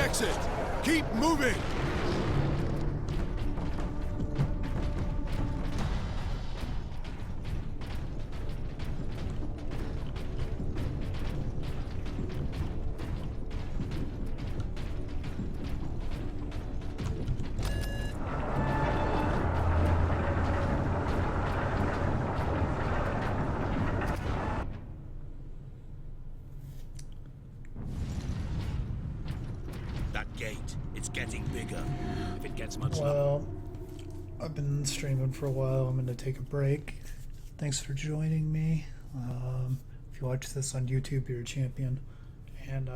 exit! Keep moving! That gate, it's getting bigger. If it gets much Well, I've been streaming for a while. I'm going to take a break. Thanks for joining me. If you watch this on YouTube, you're a champion. And